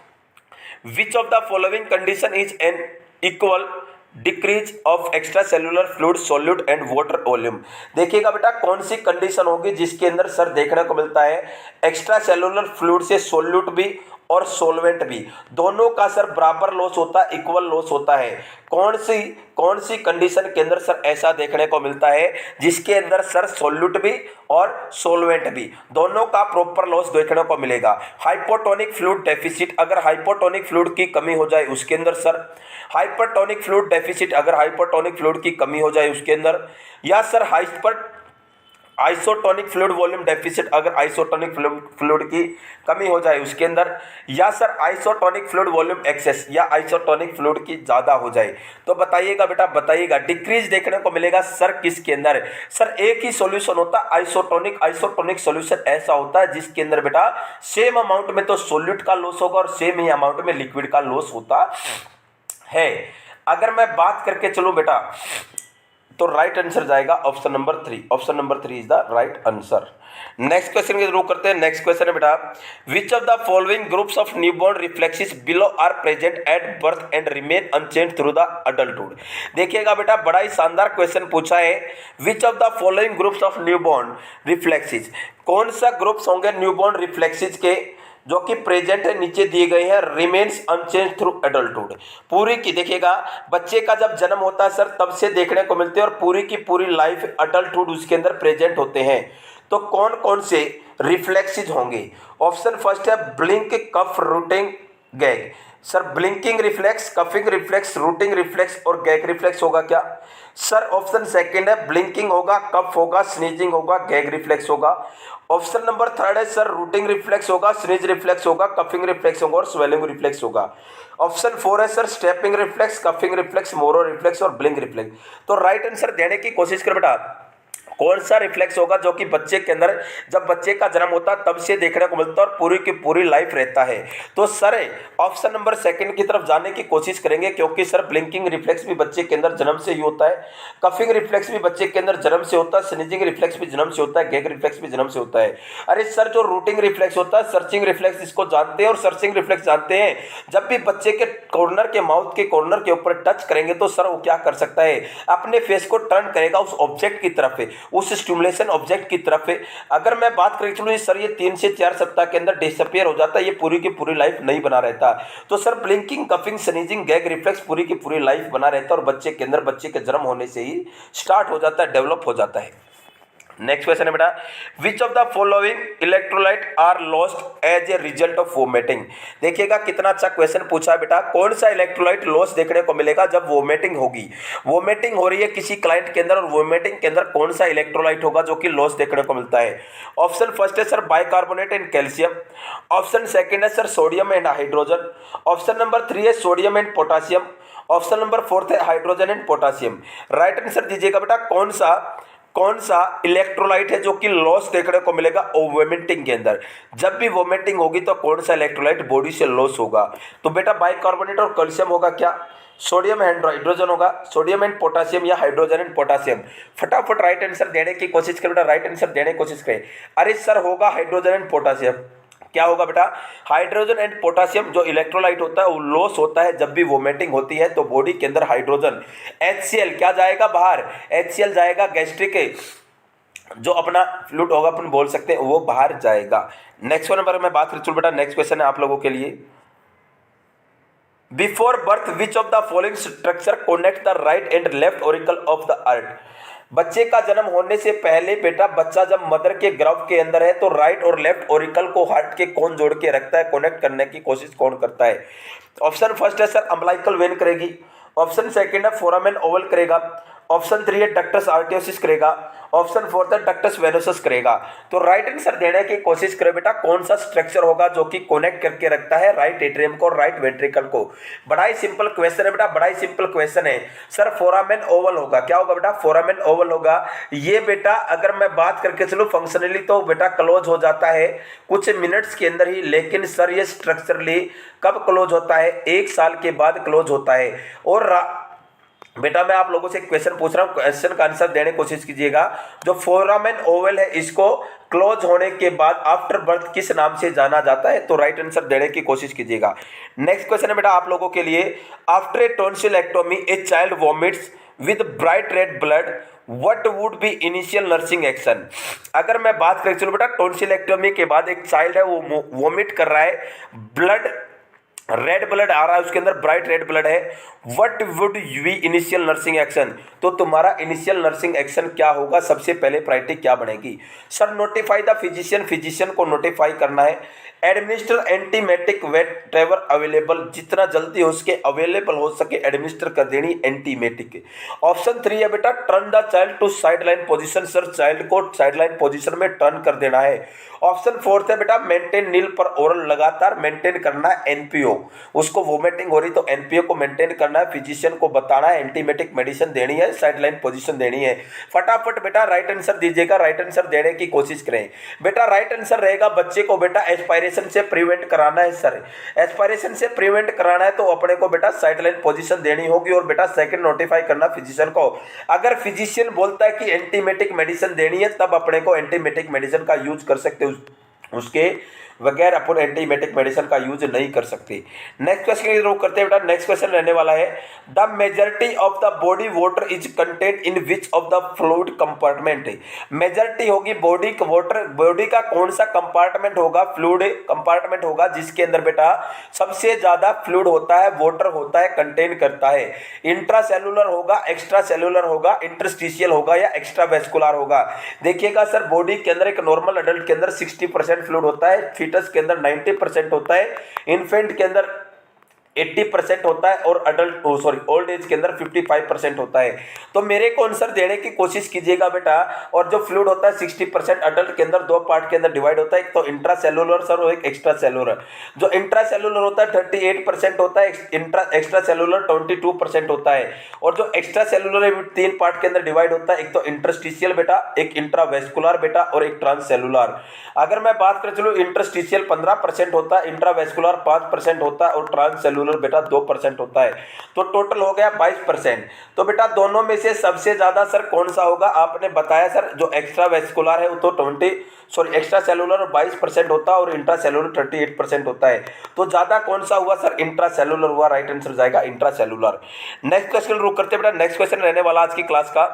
विच of the following condition is an equal decrease of extra cellular fluid solute and water volume. देखिएगा बेटा, कौन सी कंडीशन होगी जिसके अंदर सर देखने को मिलता है एक्स्ट्रा सेलुलर फ्लूइड से सॉल्यूट भी और सोलवेंट भी दोनों का सर बराबर लॉस होता है, इक्वल लॉस होता है। कौन सी कंडीशन के अंदर सर ऐसा देखने को मिलता है जिसके अंदर सर सॉल्यूट भी और सोलवेंट भी दोनों का प्रॉपर लॉस देखने को मिलेगा। हाइपोटोनिक फ्लूइड डेफिसिट, अगर हाइपोटोनिक फ्लूइड की कमी हो जाए उसके अंदर सर हाइपरटोनिक फ्लूइड डेफिसिट, अगर हाइपरटोनिक फ्लूइड की कमी हो जाए उसके अंदर, या sir isotonic fluid volume deficit, अगर आइसोटोनिक फ्लूइड की कमी हो जाए उसके अंदर, या sir isotonic fluid volume excess या आइसोटोनिक फ्लूइड की ज़्यादा हो जाए। तो बताइएगा बेटा, बताइएगा डिक्रीज देखने को मिलेगा सर किसके अंदर। सर एक ही सॉल्यूशन होता है आइसोटोनिक सॉल्यूशन ऐसा होता है जिसके अंदर बेटा सेम अमाउंट में तो सॉल्यूट का लॉस होगा और सेम ही अमाउंट में लिक्विड का लॉस होता है। अगर मैं बात करके चलूं बेटा तो राइट आंसर जाएगा option number 3। Option number 3 is the right answer. Next question के थ्रू करते हैं। नेक्स्ट क्वेश्चन है बेटा, which of the following groups of newborn reflexes below are present at birth and remain unchange through the adulthood. देखिएगा बेटा, बड़ा ही शानदार क्वेश्चन पूछा है। Which of the following groups of newborn reflexes, कौन सा ग्रुप्स होंगे न्यूबॉर्न रिफ्लेक्सेस के जो कि प्रेजेंट है, नीचे दिए गए हैं, रिमेन्स अनचेंज थ्रू एडल्टहुड। पूरी की देखिएगा, बच्चे का जब जन्म होता है सर तब से देखने को मिलते हैं और पूरी की पूरी लाइफ अडल्टहुड उसके अंदर प्रेजेंट होते हैं। तो कौन कौन से रिफ्लेक्सेस होंगे? ऑप्शन फर्स्ट है ब्लिंक, कफ, routing, gag. Sir blinking reflex, coughing reflex, routing reflex और गैग रिफ्लेक्स होगा क्या? सर ऑप्शन सेकंड है ब्लिंकिंग होगा, कफ होगा, स्नीजिंग होगा, गैग रिफ्लेक्स होगा। ऑप्शन नंबर थर्ड है सर रूटिंग रिफ्लेक्स होगा, स्नीज रिफ्लेक्स होगा, कफिंग रिफ्लेक्स होगा और स्वेलिंग रिफ्लेक्स होगा। ऑप्शन 4 है sir stepping reflex, coughing reflex, Moro reflex और ब्लिंक रिफ्लेक्स। तो राइट आंसर देने की कोशिश कर बेटा, कौन सा रिफ्लेक्स होगा जो कि बच्चे के अंदर जब बच्चे का जन्म होता है तब से देखने को मिलता है और पूरी की पूरी लाइफ रहता है। तो सर ऑप्शन नंबर सेकंड की तरफ जाने की कोशिश करेंगे, क्योंकि सर ब्लिंकिंग रिफ्लेक्स भी बच्चे के अंदर जन्म से ही होता है, कफिंग रिफ्लेक्स भी बच्चे के अंदर जन्म से होता है, स्नीजिंग रिफ्लेक्स भी जन्म से होता है, गैग रिफ्लेक्स भी जन्म से होता है। अरे सर जो रूटिंग रिफ्लेक्स होता है, सर्चिंग रिफ्लेक्स इसको जानते हैं और सर्चिंग रिफ्लेक्स जानते हैं, जब भी बच्चे के कॉर्नर के माउथ के कॉर्नर के ऊपर टच करेंगे तो सर वो क्या कर सकता है, अपने फेस को टर्न करेगा उस ऑब्जेक्ट की तरफ, उस स्टिमुलेशन ऑब्जेक्ट की तरफ है। अगर मैं बात करें चलो सर ये 3 से 4 सप्ताह के अंदर डिसअपियर हो जाता है, ये पूरी की पूरी लाइफ नहीं बना रहता। तो sir blinking, coughing, sneezing, gag reflex पूरी की पूरी लाइफ बना रहता है और बच्चे के अंदर बच्चे के जन्म होने से ही स्टार्ट हो जाता है, डेवलप हो जाता है। नेक्स्ट क्वेश्चन है बेटा, which of the following electrolyte are lost as a result of vomiting. देखिएगा कितना अच्छा क्वेश्चन पूछा है बेटा, कौन सा इलेक्ट्रोलाइट लॉस देखने को मिलेगा जब वोमिटिंग होगी। वोमिटिंग हो रही है किसी क्लाइंट के अंदर और वोमिटिंग के अंदर कौन सा इलेक्ट्रोलाइट होगा जो कि लॉस देखने को मिलता है। ऑप्शन फर्स्ट है sir bicarbonate and calcium. Option second है sir sodium and hydrogen. Option number 3 है sodium and potassium. Option number 4 है hydrogen and potassium. Right answer दीजिएगा बेटा, कौन सा इलेक्ट्रोलाइट है जो कि लॉस देखने को मिलेगा वोमिटिंग के अंदर। जब भी वोमिटिंग होगी तो कौन सा इलेक्ट्रोलाइट बॉडी से लॉस होगा। तो बेटा बाइकार्बोनेट और कैल्शियम होगा क्या, सोडियम एंड हाइड्रोजन होगा, सोडियम एंड पोटासियम या हाइड्रोजन एंड पोटासियम। फटाफट राइट आंसर देने की कोशिश करें बेटा, राइट आंसर देने की कोशिश करें। अरे सर होगा हाइड्रोजन एंड पोटासियम। क्या होगा बेटा, हाइड्रोजन एंड पोटासियम जो इलेक्ट्रोलाइट होता है वो लॉस होता है जब भी वोमिटिंग होती है। तो बॉडी के अंदर हाइड्रोजन HCl क्या जाएगा बाहर, HCl जाएगा, गैस्ट्रिक जो अपना फ्लूइड होगा अपन बोल सकते हैं वो बाहर जाएगा। नेक्स्ट नंबर मैं बात करूँ बेटा, नेक्स्ट क्वेश्चन है आप लोगों के लिए, before birth which of the following structure connect the right and left auricle of the earth. बच्चे का जन्म होने से पहले बेटा बच्चा जब मदर के गर्भ के अंदर है तो राइट और लेफ्ट ऑरिकल को हार्ट के कौन जोड़ के रखता है, कनेक्ट करने की कोशिश कौन करता है। ऑप्शन फर्स्ट है सर अम्बिलिकल वेन करेगी। ऑप्शन सेकंड है फोरामेन ओवल करेगा। ऑप्शन 3 है डक्टस आर्टियोसिस करेगा, ऑप्शन 4 है डक्टस वेनोसस करेगा। तो राइट आंसर देने की कोशिश करें बेटा, कौन सा स्ट्रक्चर होगा जो कि कनेक्ट करके रखता है राइट एट्रियम को और राइट वेंट्रिकल को। बड़ा ही सिंपल क्वेश्चन है बेटा, बड़ा ही सिंपल क्वेश्चन है सर। फोरामेन ओवल होगा, क्या होगा बेटा, फोरामेन ओवल होगा। ये बेटा अगर मैं बात करके चलूं फंक्शनली तो बेटा क्लोज हो जाता है कुछ मिनट्स के अंदर ही, लेकिन सर ये स्ट्रक्चरली कब क्लोज होता है, 1 साल के बाद क्लोज होता है। और बेटा मैं आप लोगों से एक क्वेश्चन पूछ रहा हूं, क्वेश्चन का आंसर देने की कोशिश कीजिएगा। जो फोरामेन ओवल है इसको क्लोज होने के बाद आफ्टर बर्थ किस नाम से जाना जाता है, तो राइट आंसर देने की कोशिश कीजिएगा। नेक्स्ट क्वेश्चन है बेटा आप लोगों के लिए, after a tonsillectomy a child vomits with bright red blood what would be initial nursing action. अगर मैं बात करें चलो बेटा, टॉन्सिलेक्टोमी के बाद एक चाइल्ड है वो वॉमिट कर रहा है, ब्लड रेड ब्लड आ रहा है उसके अंदर, ब्राइट रेड ब्लड है, what would be initial nursing action. तो तुम्हारा इनिशियल नर्सिंग एक्शन क्या होगा, सबसे पहले प्रायोरिटी क्या बनेगी। Sir notify the physician, physician को नोटिफाई करना है। Administer antiemetic whatever available, जितना जल्दी हो सके अवेलेबल हो सके एडमिनिस्टर कर देनी एंटीमेटिक। ऑप्शन 3 है बेटा turn the child to sideline position, sir child को साइडलाइन पोजीशन में टर्न कर देना है। ऑप्शन 4 है बेटा मेंटेन नील पर ओरल, लगातार मेंटेन करना है एनपीओ, उसको वोमिटिंग हो रही तो एनपीओ को मेंटेन करना है, फिजिशियन को बताना है एंटीमेटिक मेडिसिन देनी है, साइडलाइन पोजीशन देनी है। फटाफट बेटा राइट आंसर दीजिएगा, राइट आंसर देने की कोशिश करें। बेटा राइट आंसर रहेगा बच्चे को बेटा एस्पायरेशन से प्रिवेंट कराना है। सर एस्पायरेशन से प्रिवेंट कराना है तो अपने को बेटा साइडलाइन पोजीशन देनी होगी, और बेटा सेकंड नोटिफाई करना फिजिशियन को। अगर फिजिशियन बोलता है कि एंटीमेटिक मेडिसिन देनी है तब अपने को एंटीमेटिक मेडिसिन का यूज कर सकते हो, उसके बगैर अपन एंटीमेटिक मेडिसिन का यूज नहीं कर सकते। नेक्स्ट क्वेश्चन की तरफ करते हैं बेटा, नेक्स्ट क्वेश्चन रहने वाला है the majority of the body water is content in which of the fluid compartment. Majority होगी बॉडी वाटर, बॉडी का कौन सा कंपार्टमेंट होगा, फ्लूइड कंपार्टमेंट होगा जिसके अंदर बेटा सबसे ज्यादा फ्लूइड होता है, वाटर होता है, कंटेन करता है। इंट्रा सेलुलर होगा, एक्स्ट्रा सेलुलर होगा, इंटरस्टिशियल होगा या एक्स्ट्रा वेस्कुलर होगा। देखिएगा सर बॉडी के अंदर एक नॉर्मल अडल्ट के अंदर 60% फ्लूइड होता है, फीटस के अंदर 90% होता है, इन्फेंट के अंदर 80% होता है और अडल्ट ओल्ड एज के अंदर 55% होता है। तो मेरे को आंसर देने की कोशिश कीजिएगा बेटा। और जो फ्लूइड होता है 60% अडल्ट के अंदर 2 पार्ट के अंदर डिवाइड होता है, एक तो इंट्रा सेलुलर सर और एक एक्स्ट्रा सेलुलर। जो इंट्रा सेलुलर होता है 38% होता है, एक्स्ट्रा सेलुलर 22% होता है। और जो एक्स्ट्रा सेलुलर 3 पार्ट के अंदर डिवाइड होता है, एक तो इंटरस्टिशियल बेटा, एक इंट्रावेस्कुलर बेटा और एक ट्रांससेलुलर। अगर मैं बात करें चलो इंटरस्टिशियल 15% होता है, इंट्रावेस्कुलर 5% होता है और ट्रांससेलुलर बेटा 2% होता है। तो टोटल हो गया 22%। तो बेटा दोनों में से सबसे ज्यादा सर कौन सा होगा, आपने बताया सर जो एक्स्ट्रा वेस्कुलर है वो तो एक्स्ट्रा सेलुलर 22% होता है और इंट्रा सेलुलर 38% होता है। तो ज्यादा कौन सा हुआ सर, इंट्रा सेलुलर हुआ, राइट आंसर जाएगा इंट्रा सेलुलर। नेक्स्ट क्वेश्चन रुक करते बेटा, नेक्स्ट क्वेश्चन रहने वाला आज की क्लास का,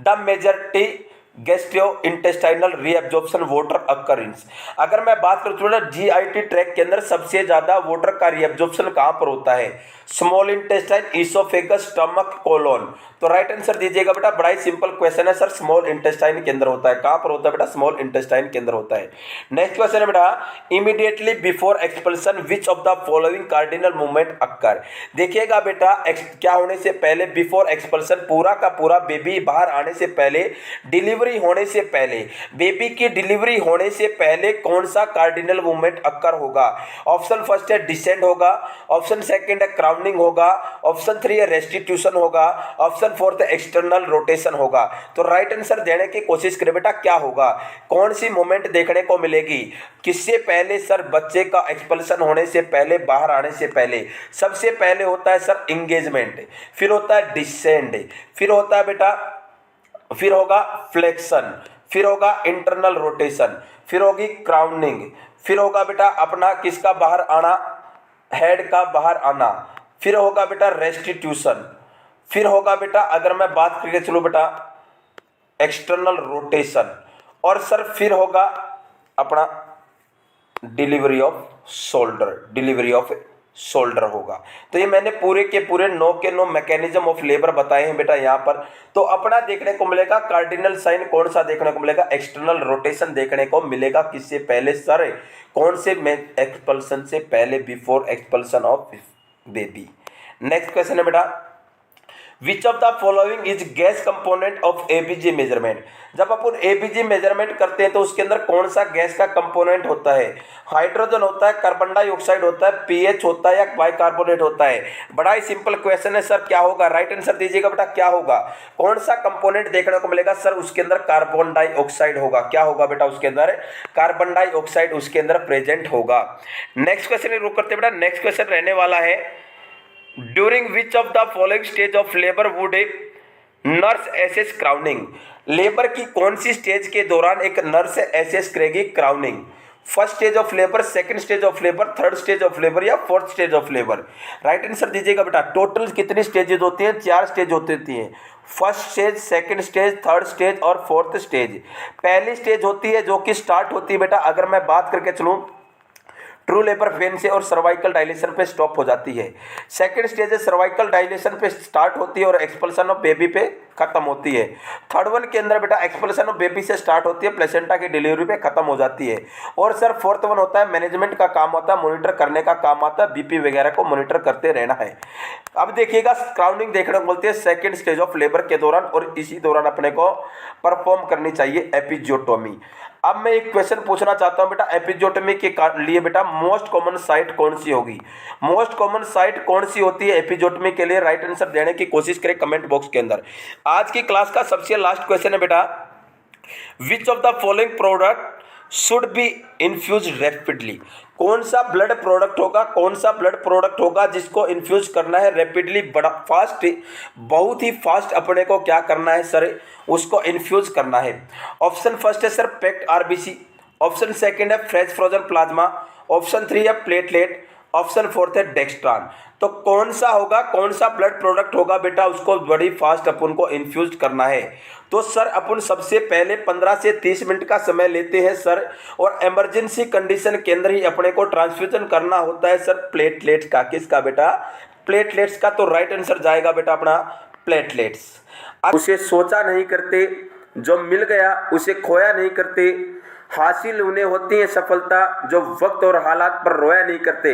the majority gastrointestinal reabsorption water occurrence. अगर मैं बात करूं तो जीआईटी ट्रैक के अंदर सबसे ज्यादा वाटर का रीअब्जॉर्प्शन कहां पर होता है, small intestine, oesophagus, stomach, colon. तो राइट आंसर दीजिएगा बेटा, बड़ा ही सिंपल क्वेश्चन है सर, स्मॉल इंटेस्टाइन के अंदर होता है। कहां पर होता है बेटा, स्मॉल इंटेस्टाइन के अंदर होता है। नेक्स्ट क्वेश्चन है बेटा, immediately before expulsion which of the following cardinal movement occur. देखिएगा बेटा क्या होने से पहले, बिफोर एक्सपल्सन पूरा का पूरा बेबी बाहर आने से पहले, डिलीवरी होने से पहले, बेबी की डिलीवरी होने से पहले कौन सा कार्डिनल मूवमेंट अक्कर होगा। ऑप्शन फर्स्ट है डिसेंड होगा, ऑप्शन सेकंड है क्राउनिंग होगा, ऑप्शन 3 है रेस्टिट्यूशन होगा, ऑप्शन 4 है एक्सटर्नल रोटेशन होगा। तो राइट आंसर देने की कोशिश करें बेटा, क्या होगा, कौन सी मूवमेंट देखने को मिलेगी, किससे पहले सर, बच्चे का एक्सपल्सन होने से पहले, बाहर आने से पहले। सबसे पहले होता है सर इंगेजमेंट, फिर होता है डिसेंड, फिर होता है बेटा, फिर होगा फ्लेक्शन, फिर होगा इंटरनल रोटेशन, फिर होगी क्राउनिंग, फिर होगा बेटा अपना किसका बाहर आना, हेड का बाहर आना, फिर होगा बेटा रेस्टिट्यूशन, फिर होगा बेटा अगर मैं बात करके चलो बेटा एक्सटर्नल रोटेशन, और सर फिर होगा अपना delivery off shoulder, delivery off shoulder होगा। तो ये मैंने पूरे के पूरे 9 के 9 मैकेनिज्म ऑफ लेबर बताए हैं बेटा यहाँ पर। तो अपना देखने को मिलेगा कार्डिनल साइन कौन सा देखने को मिलेगा, एक्सटर्नल रोटेशन देखने को मिलेगा। किससे पहले सर, कौन से एक्सपल्सन से पहले, before expulsion of baby. Next question है बेटा, which of the following is gas component of ABG measurement. जब अपन एबीजी मेजरमेंट करते हैं तो उसके अंदर कौन सा गैस का कंपोनेंट होता है? हाइड्रोजन होता है, कार्बन डाइऑक्साइड होता है, पीएच होता है या बाइकार्बोनेट होता है? बड़ा ही सिंपल क्वेश्चन है सर, क्या होगा? राइट आंसर दीजिएगा बेटा, क्या होगा? कौन सा कंपोनेंट देखने को मिलेगा सर? उसके अंदर कार्बन डाइऑक्साइड होगा। क्या होगा बेटा? उसके अंदर कार्बन डाइऑक्साइड उसके अंदर प्रेजेंट होगा। नेक्स्ट क्वेश्चन रुक करते बेटा। नेक्स्ट क्वेश्चन रहने वाला है, during which of the following stage of labour would a nurse assess crowning. Labour की कौन सी स्टेज के दौरान एक नर्स एसेस करेगी crowning? First stage of labour, second stage of labour, third stage of labour या fourth stage of labour? Right answer दीजिएगा बेटा। टोटल कितनी स्टेजेस होती हैं? 4 स्टेज होती हैं। First stage, second stage, third stage और फोर्थ स्टेज। पहली स्टेज होती है जो कि स्टार्ट होती है बेटा, अगर मैं बात करके चलूँ, ट्रू लेबर पेन से और सर्वाइकल डायलेशन पे स्टॉप हो जाती है। सेकंड स्टेज है सर्वाइकल डायलेशन पे स्टार्ट होती है और एक्सपल्सन ऑफ बेबी पे खत्म होती है। थर्ड वन के अंदर बेटा एक्सपल्सन ऑफ बेबी से स्टार्ट होती है, प्लेसेंटा की डिलीवरी पे खत्म हो जाती है। और सर फोर्थ वन होता है मैनेजमेंट का काम होता है, मॉनिटर करने का काम आता है, बीपी वगैरह को मॉनिटर करते रहना है। अब देखिएगा क्राउनिंग देखने को बोलते हैं सेकंड स्टेज ऑफ लेबर के दौरान, और इसी दौरान अपने को परफॉर्म करनी चाहिए एपिजियोटोमी। अब मैं एक क्वेश्चन पूछना चाहता हूं बेटा, एपिजियोटोमी के लिए बेटा मोस्ट कॉमन साइट कौन सी होगी? मोस्ट कॉमन साइट कौन सी होती है एपिजियोटोमी के लिए? राइट आंसर देने की कोशिश करें कमेंट बॉक्स के अंदर। आज की क्लास का सबसे लास्ट क्वेश्चन है बेटा, which of the following product should be infuse rapidly. कौन सा ब्लड प्रोडक्ट होगा, कौन सा ब्लड प्रोडक्ट होगा जिसको इन्फ्यूज करना है रैपिडली, बड़ा फास्ट, बहुत ही फास्ट अपने को क्या करना है सर, उसको इन्फ्यूज करना है। ऑप्शन फर्स्ट है sir packed RBC, option second है फ्रेश फ्रोजन प्लाज्मा, ऑप्शन 3 है प्लेटलेट, ऑप्शन 4 है डेक्स्ट्रान। तो कौन सा होगा, कौन सा ब्लड प्रोडक्ट होगा बेटा, उसको बड़ी फास्ट अपन को इन्फ्यूज करना है। तो सर अपन सबसे पहले 15 से 30 मिनट का समय लेते हैं सर, और इमरजेंसी कंडीशन के अंदर ही अपने को ट्रांसफ्यूजन करना होता है सर प्लेटलेट्स का। किसका बेटा? प्लेटलेट्स का। तो राइट आंसर जाएगा बेटा अपना प्लेटलेट्स। उसे सोचा नहीं करते, जो मिल गया उसे खोया नहीं करते, हासिल उन्हें होती है सफलता जो वक्त और हालात पर रोया नहीं करते।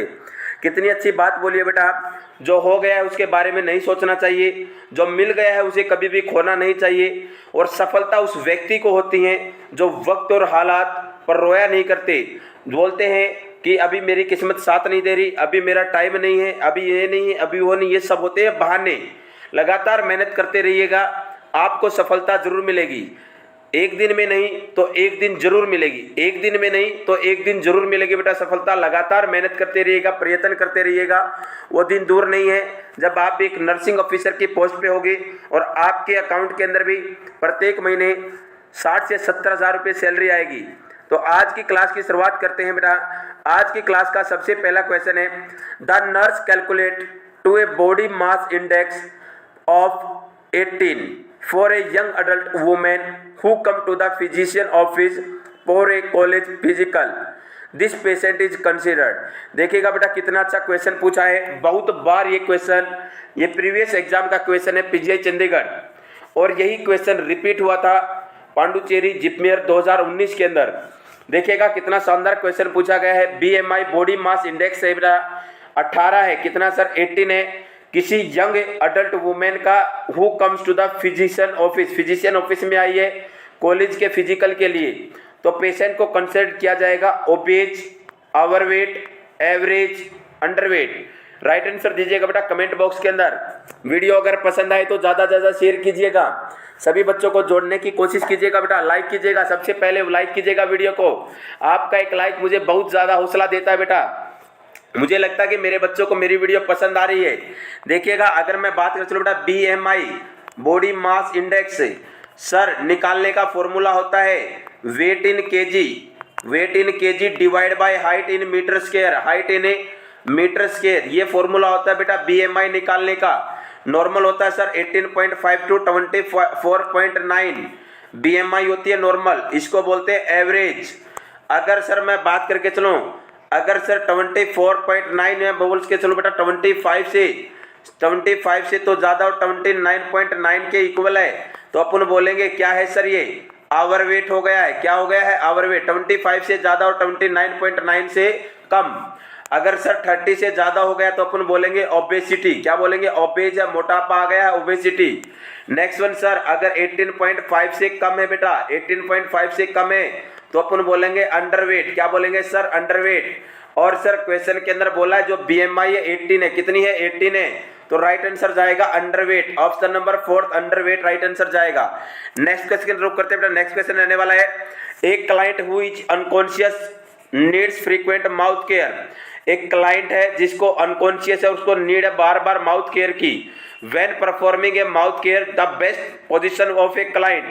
कितनी अच्छी बात बोलिए बेटा, जो हो गया है उसके बारे में नहीं सोचना चाहिए, जो मिल गया है उसे कभी भी खोना नहीं चाहिए, और सफलता उस व्यक्ति को होती है जो वक्त और हालात पर रोया नहीं करते। बोलते हैं कि अभी मेरी किस्मत साथ नहीं दे रही, अभी मेरा टाइम नहीं है, अभी ये नहीं है, अभी वो नहीं, ये सब होते हैं बहाने। लगातार मेहनत करते रहिएगा, आपको सफलता जरूर मिलेगी। एक दिन में नहीं तो एक दिन जरूर मिलेगी, एक दिन में नहीं तो एक दिन जरूर मिलेगी बेटा सफलता। लगातार मेहनत करते रहिएगा, प्रयत्न करते रहिएगा, वो दिन दूर नहीं है जब आप एक नर्सिंग ऑफिसर की पोस्ट पे होगे और आपके अकाउंट के अंदर भी प्रत्येक महीने 60 से 70 हज़ार रुपये सैलरी आएगी। तो आज की क्लास की शुरुआत करते हैं बेटा। आज की क्लास का सबसे पहला क्वेश्चन है, the nurse calculate to a body mass index of 18 for a young adult woman who come to the physician office for a college physical. This patient is considered. देखिएगा बेटा कितना अच्छा क्वेश्चन पूछा है। बहुत बार ये क्वेश्चन, ये प्रीवियस एग्जाम का क्वेश्चन है पीजीआई चंडीगढ़, और यही क्वेश्चन रिपीट हुआ था पांडुचेरी जिपमेर 2019 के अंदर। देखिएगा कितना शानदार क्वेश्चन पूछा गया है। बीएमआई बॉडी मास इंडेक्स है बेटा 18 है, कितना सर 18 है, किसी यंग अडल्ट वुमेन का who comes to the physician office, physician office में आई है कॉलेज के फिजिकल के लिए, तो पेशेंट को कंसिडर किया जाएगा obeys, overweight, average, underweight. Right answer दीजिएगा बेटा कमेंट बॉक्स के अंदर। वीडियो अगर पसंद आए तो ज़्यादा से ज़्यादा शेयर कीजिएगा, सभी बच्चों को जोड़ने की कोशिश कीजिएगा बेटा, लाइक कीजिएगा, सबसे पहले लाइक कीजिएगा वीडियो को। आपका एक लाइक मुझे बहुत ज़्यादा हौसला देता है बेटा, मुझे लगता है कि मेरे बच्चों को मेरी वीडियो पसंद आ रही है। देखिएगा अगर मैं बात कर चलूँ बेटा BMI body mass index sir निकालने का फॉर्मूला होता है weight in kg divide by height in metre square, height in metre square, ये फॉर्मूला होता है बेटा बीएमआई निकालने का। नॉर्मल होता है सर 18.5 टू 24.9 बीएमआई होती है नॉर्मल, इसको बोलते हैं एवरेज। अगर सर मैं बात करके चलूँ, अगर सर 24.9 में बोल्स के चलो बेटा 25 से तो ज़्यादा और 29.9 के इक्वल है, तो अपन बोलेंगे क्या है सर ये ओवरवेट हो गया है। क्या हो गया है? ओवरवेट। 25 से ज़्यादा और 29.9 से कम। अगर सर 30 से ज्यादा हो गया तो अपन बोलेंगे ओबेसिटी। क्या बोलेंगे? ओबेज है, मोटापा आ गया, ओबेसिटी। नेक्स्ट वन सर, अगर 18.5 से कम है बेटा, 18.5 से कम है तो अपन बोलेंगे अंडरवेट। क्या बोलेंगे सर? अंडरवेट। और सर क्वेश्चन के अंदर बोला है जो बीएमआई है 18 है, कितनी है? 18 है, तो राइट आंसर जाएगा underweight. Option number 4 underweight right answer जाएगा। नेक्स्ट क्वेश्चन रुक करते बेटा, नेक्स्ट क्वेश्चन रहने वाला है, एक client who is unconscious needs frequent mouth care. एक क्लाइंट है जिसको अनकॉन्शियस है, उसको नीड है बार बार माउथ केयर की। When performing A mouth care the best position of a client.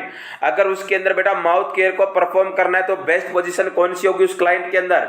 अगर उसके अंदर बेटा माउथ केयर को परफॉर्म करना है तो बेस्ट पोजीशन कौन सी होगी उस क्लाइंट के अंदर?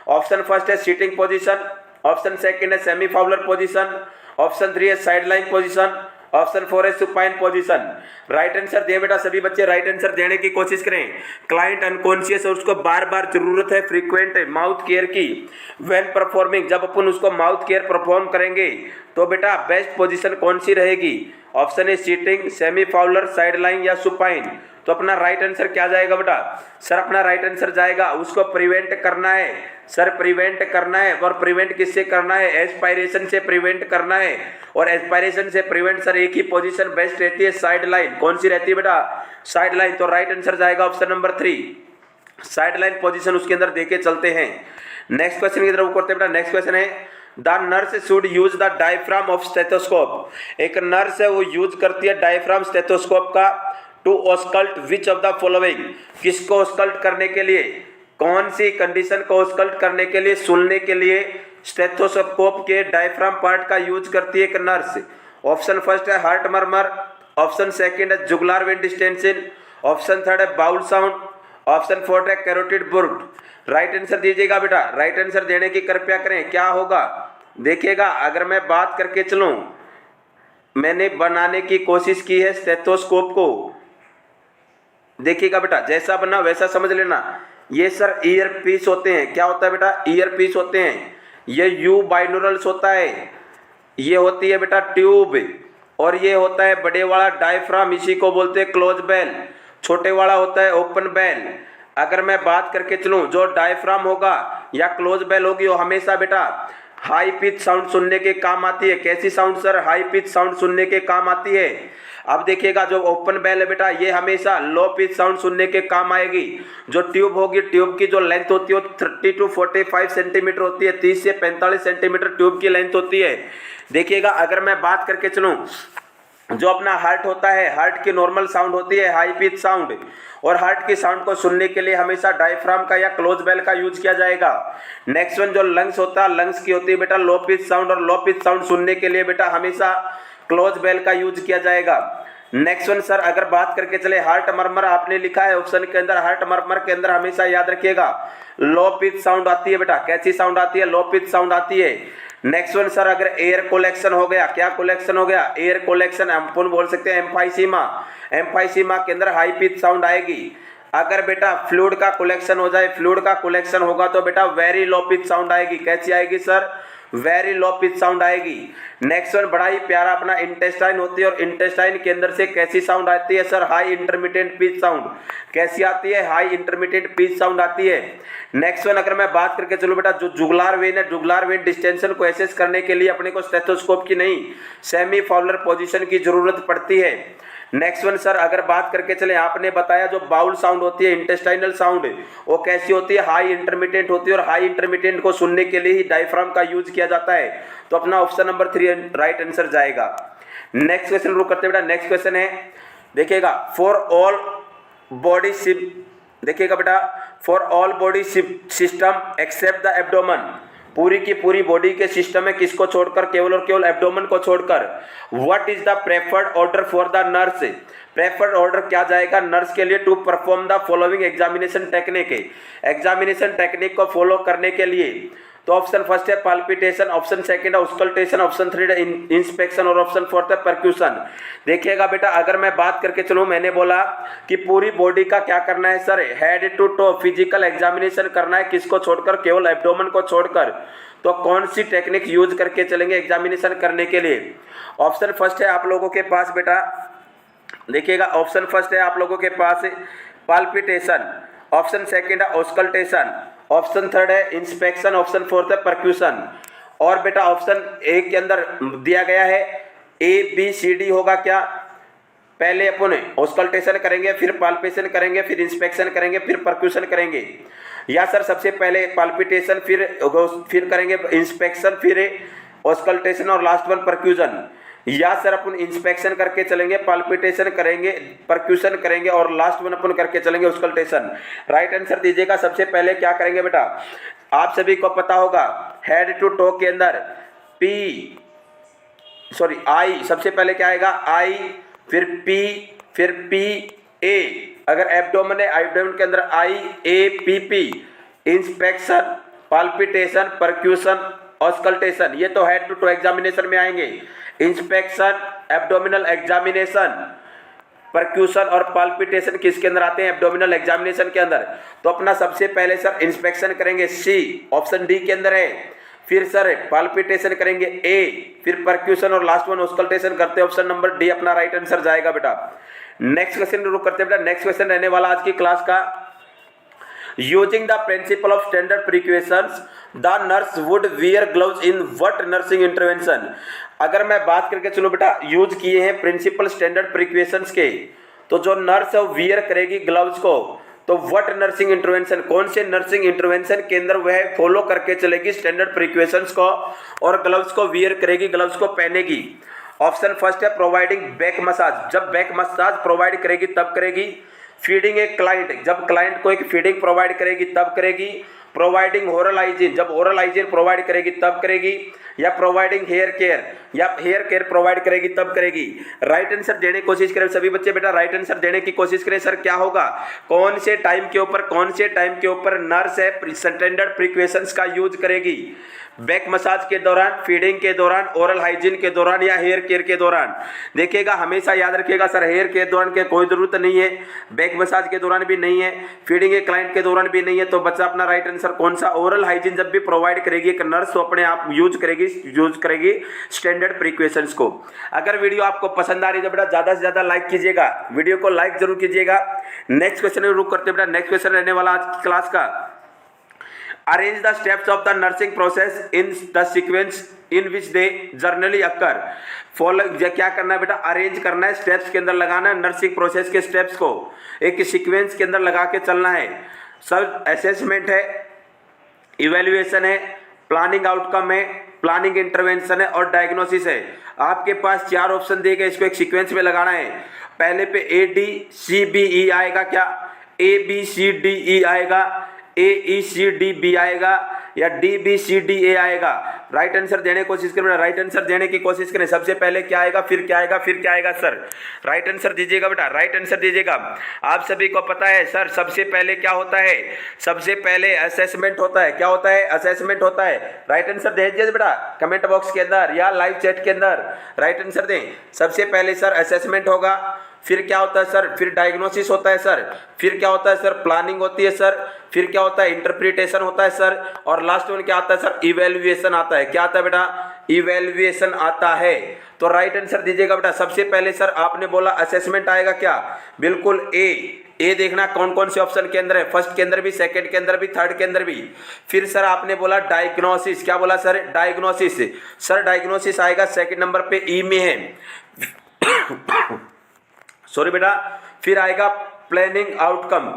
ऑप्शन फर्स्ट है सिटिंग पोजीशन, ऑप्शन सेकंड है सेमी फाउलर पोजीशन, ऑप्शन 3 है साइड लाइन पोजीशन, ऑप्शन 4 है सुपाइन पोजीशन। राइट आंसर दिए बेटा, सभी बच्चे राइट आंसर देने की कोशिश करें। क्लाइंट अनकॉन्शियस है, उसको बार बार जरूरत है फ्रीक्वेंट माउथ केयर की। व्हेन परफॉर्मिंग, जब अपन उसको माउथ केयर परफॉर्म करेंगे तो बेटा बेस्ट पोजीशन कौन सी रहेगी? ऑप्शन है sitting, semi Fowler, side line या सुपाइन। तो अपना राइट आंसर क्या जाएगा बेटा? सर अपना राइट आंसर जाएगा उसको प्रिवेंट करना है। सर प्रिवेंट करना है, और प्रिवेंट किससे करना है? एस्पायरेशन से प्रिवेंट करना है। और एस्पायरेशन से प्रिवेंट सर एक ही पोजीशन बेस्ट रहती है, साइड लाइन। कौन सी रहती है बेटा? Side line. तो राइट आंसर जाएगा option number 3 side line position उसके अंदर देके चलते हैं। नेक्स्ट क्वेश्चन की तरफ करते हैं बेटा। नेक्स्ट क्वेश्चन है the nurse should use the diaphragm of stethoscope. एक नर्स है वो यूज करती है डायफ्राम स्टेथोस्कोप का to auscultate which of the following. किसको ऑस्कल्ट करने के लिए? कौन सी कंडीशन को ऑस्कल्ट करने के लिए, सुनने के लिए स्टेथोस्कोप के डायफ्राम पार्ट का यूज करती है एक नर्स? ऑप्शन फर्स्ट है हार्ट मर्मर, ऑप्शन सेकंड है जुगुलार वेन डिस्टेंशन, ऑप्शन थर्ड है बाउल साउंड, ऑप्शन फोर्थ है कैरोटिड बुर्ड। राइट आंसर दीजिएगा बेटा। राइट आंसर देने की कृपया करें। क्या होगा देखिएगा, अगर मैं बात करके चलूं, मैंने बनाने की कोशिश की है स्टेथोस्कोप को, देखिएगा बेटा जैसा बना वैसा समझ लेना। ये सर ईयर पीस होते हैं। क्या होता है बेटा? ईयर पीस होते हैं। ये यू बाइनोरल्स होता है, ये होती है बेटा ट्यूब, और ये होता है बड़े वाला डायफ्राम, इसी को बोलते हैं क्लोज बेल। छोटे वाला होता है ओपन बेल। अगर मैं बात करके चलूं, जो डायफ्राम होगा या क्लोज बेल होगी वो हमेशा बेटा हाई पिच साउंड सुनने के काम आती है। कैसी sound sir? High pitch sound सुनने के काम आती है। अब देखिएगा जो ओपन बेल है बेटा ये हमेशा लो पिच साउंड सुनने के काम आएगी। जो ट्यूब होगी, ट्यूब की जो लेंथ होती है 30 to 45 सेंटीमीटर होती है, 30 से 45 सेंटीमीटर ट्यूब की लेंथ होती है। देखिएगा अगर मैं बात करके चलूं, जो अपना हार्ट होता है, हार्ट की नॉर्मल साउंड होती है हाई पिच साउंड, और हार्ट की साउंड को सुनने के लिए हमेशा डायफ्राम का या क्लोज बेल का यूज किया जाएगा। नेक्स्ट वन जो लंग्स होता है, लंग्स की होती है बेटा लो पिच साउंड, और लो पिच साउंड सुनने के लिए बेटा हमेशा क्लोज बेल का यूज किया जाएगा। नेक्स्ट वन सर अगर बात करके चले हार्ट मर्मर, आपने लिखा है ऑप्शन के अंदर, हार्ट मर्मर के अंदर हमेशा याद रखिएगा लो पिच साउंड आती है बेटा। कैसी साउंड आती है? लो पिच साउंड आती है। नेक्स्ट वन सर अगर एयर कोलेक्शन हो गया, क्या कोलेक्शन हो गया? एयर कोलेक्शन, हम बोल सकते हैं एम्फाइसीमा, एम्फाइसीमा के अंदर हाई पिच साउंड आएगी। अगर बेटा फ्लूइड का कलेक्शन हो जाए, फ्लूइड का कलेक्शन होगा तो बेटा वेरी लो पिच साउंड आएगी। कैसी आएगी sir? Very low pitch sound आएगी। नेक्स्ट वन बड़ा ही प्यारा अपना इंटेस्टाइन होती है, और इंटेस्टाइन के अंदर से कैसी साउंड आती है sir? High intermediate pitch sound. कैसी आती है? हाई इंटरमीडिएट पिच साउंड आती है। नेक्स्ट वन अगर मैं बात करके चलो बेटा, जो जुगुलार वेन है, जुगुलार वेन डिस्टेंशन को एसेस करने के लिए अपने को स्टेथोस्कोप की नहीं, सेमी फाउलर पोजीशन की जरूरत पड़ती है। नेक्स्ट वन सर अगर बात करके चले, आपने बताया जो बाउल साउंड होती है, इंटेस्टाइनल साउंड, वो कैसी होती है? हाई इंटरमीडिएट होती है, और हाई इंटरमीडिएट को सुनने के लिए ही डायफ्राम का यूज किया जाता है। तो अपना ऑप्शन नंबर 3 राइट आंसर जाएगा। नेक्स्ट क्वेश्चन रुक करते बेटा। नेक्स्ट क्वेश्चन है देखिएगा, फॉर ऑल बॉडी देखिएगा बेटा, for all body system except the abdomen. पूरी की पूरी बॉडी के सिस्टम में किसको छोड़कर? केवल और केवल एब्डोमेन को छोड़कर। What is the preferred order for the nurse? Preferred order क्या जाएगा नर्स के लिए? To perform the following examination technique. Examination technique को फॉलो करने के लिए तो ऑप्शन फर्स्ट है पाल्पिटेशन, ऑप्शन सेकंड है ऑस्कल्टेशन, ऑप्शन थर्ड है इंस्पेक्शन, और ऑप्शन फोर्थ है परक्यूशन। देखिएगा बेटा अगर मैं बात करके चलूं, मैंने बोला कि पूरी बॉडी का क्या करना है sir? Head to toe physical examination करना है। किसको छोड़कर? केवल एब्डोमेन को छोड़कर। तो कौन सी टेक्निक यूज करके चलेंगे एग्जामिनेशन करने के लिए? ऑप्शन फर्स्ट है आप लोगों के पास बेटा, देखिएगा ऑप्शन फर्स्ट है आप लोगों के पास पाल्पिटेशन, ऑप्शन सेकंड है ऑस्कल्टेशन, ऑप्शन थर्ड है इंस्पेक्शन, ऑप्शन फोर्थ है परक्यूशन। और बेटा ऑप्शन ए के अंदर दिया गया है ABCD होगा क्या, पहले अपन ऑस्कल्टेशन करेंगे, फिर पाल्पेशन करेंगे, फिर इंस्पेक्शन करेंगे, फिर परक्यूशन करेंगे, या सर सबसे पहले पाल्पिटेशन फिर करेंगे इंस्पेक्शन, फिर ऑस्कल्टेशन और लास्ट वन परक्यूशन, या सर अपन इंस्पेक्शन करके चलेंगे, पाल्पिटेशन करेंगे, परक्यूशन करेंगे और लास्ट वन अपन करके चलेंगे ऑस्कल्टेशन। राइट आंसर दीजिएगा। सबसे पहले क्या करेंगे बेटा, आप सभी को पता होगा हेड टू टो के अंदर आई, सबसे पहले क्या आएगा आई, फिर P, फिर PA, अगर एब्डोमेन है एब्डोमेन के अंदर IAPP, inspection, palpitation, percussion, auscultation, ये तो हेड टू टो एग्जामिनेशन में आएंगे। इंस्पेक्शन, एब्डोमिनल एग्जामिनेशन, परक्यूशन और पाल्पिटेशन किसके अंदर आते हैं, एब्डोमिनल एग्जामिनेशन के अंदर। तो अपना सबसे पहले सर इंस्पेक्शन करेंगे C, ऑप्शन डी के अंदर है, फिर सर पाल्पिटेशन करेंगे A, फिर परक्यूशन और लास्ट वन ऑस्कल्टेशन करते हैं, ऑप्शन नंबर डी अपना राइट आंसर जाएगा बेटा। नेक्स्ट क्वेश्चन रुक करते हैं बेटा। नेक्स्ट क्वेश्चन रहने वाला आज की क्लास का, using the principle of standard precautions the nurse would wear gloves in what nursing intervention. अगर मैं बात करके चलो बेटा यूज किए हैं प्रिंसिपल स्टैंडर्ड प्रिकॉशंस के, तो जो नर्स है वो वियर करेगी ग्लव्स को, तो व्हाट नर्सिंग इंटरवेंशन, कौन से नर्सिंग इंटरवेंशन के अंदर वह फॉलो करके चलेगी स्टैंडर्ड प्रिकॉशंस को और ग्लव्स को वियर करेगी, ग्लव्स को पहनेगी। ऑप्शन फर्स्ट है प्रोवाइडिंग बैक मसाज, जब बैक मसाज प्रोवाइड करेगी तब करेगी। फीडिंग ए क्लाइंट, जब क्लाइंट को एक फीडिंग प्रोवाइड करेगी तब करेगी। प्रोवाइडिंग ओरल हाइजीन, जब ओरल हाइजीन प्रोवाइड करेगी तब करेगी। या प्रोवाइडिंग हेयर केयर, या हेयर केयर प्रोवाइड करेगी तब करेगी। राइट आंसर देने की कोशिश करें सभी बच्चे बेटा, राइट आंसर देने की कोशिश करें। सर क्या होगा, कौन से टाइम के ऊपर नर्स है स्टैंडर्ड प्रिकॉशंस का यूज करेगी, बैक मसाज के दौरान, फीडिंग के दौरान, ओरल हाइजीन के दौरान या हेयर केयर के दौरान। देखिएगा हमेशा याद रखिएगा सर हेयर केयर दौरान के कोई जरूरत नहीं है, बैक मसाज के दौरान भी नहीं है, फीडिंग के क्लाइंट के दौरान भी नहीं है, तो बच्चा अपना राइट आंसर कौन सा, ओरल हाइजीन जब भी प्रोवाइड करेगी एक नर्स तो अपने आप यूज करेगी स्टैंडर्ड प्रिकॉशंस को। अगर वीडियो आपको पसंद आ रही है तो बेटा ज्यादा से ज्यादा लाइक कीजिएगा, वीडियो को लाइक जरूर कीजिएगा। नेक्स्ट क्वेश्चन रुक करते बेटा। नेक्स्ट क्वेश्चन रहने वाला आज की क्लास का, arrange the steps of the nursing process in the sequence in which they generally occur. Follow क्या करना है बेटा, अरेंज करना है, स्टेप्स के अंदर लगाना है नर्सिंग प्रोसेस के स्टेप्स को एक सीक्वेंस के अंदर लगा के चलना है। सर असेसमेंट है, इवेल्युएशन है, प्लानिंग आउटकम है, प्लानिंग इंटरवेंशन है और डायग्नोसिस है। आपके पास 4 ऑप्शन दिए गए, इसको एक सीक्वेंस में लगाना है। पहले पे ADCBE आएगा क्या, ABCDE आएगा, AECDB आएगा या DBCDA आएगा। राइट आंसर देने की कोशिश करें, राइट आंसर देने की कोशिश करें। सबसे पहले क्या आएगा, फिर क्या आएगा, फिर क्या आएगा सर, राइट आंसर दीजिएगा बेटा, राइट आंसर दीजिएगा। आप सभी को पता है सर सबसे पहले क्या होता है, सबसे पहले असेसमेंट होता है। क्या होता है, असेसमेंट होता है। राइट आंसर दे दीजिए बेटा कमेंट बॉक्स के अंदर या लाइव चैट के अंदर राइट आंसर दें। सबसे पहले सर असेसमेंट होगा, फिर क्या होता है सर, फिर डायग्नोसिस होता है सर, फिर क्या होता है सर, प्लानिंग होती है सर, फिर क्या होता है, इंटरप्रिटेशन होता है सर, और लास्ट में क्या आता है सर, इवेल्युएशन आता है। क्या आता है बेटा, इवेल्युएशन आता है। तो राइट आंसर दीजिएगा बेटा। सबसे पहले सर आपने बोला असेसमेंट आएगा क्या, बिल्कुल ए देखना कौन कौन से ऑप्शन के अंदर है, फर्स्ट के अंदर भी, सेकंड के अंदर भी, थर्ड के अंदर भी। फिर सर आपने बोला डायग्नोसिस, क्या बोला सर, डायग्नोसिस। सर डायग्नोसिस आएगा सेकंड नंबर पे, ई में है सॉरी बेटा। फिर आएगा प्लानिंग आउटकम।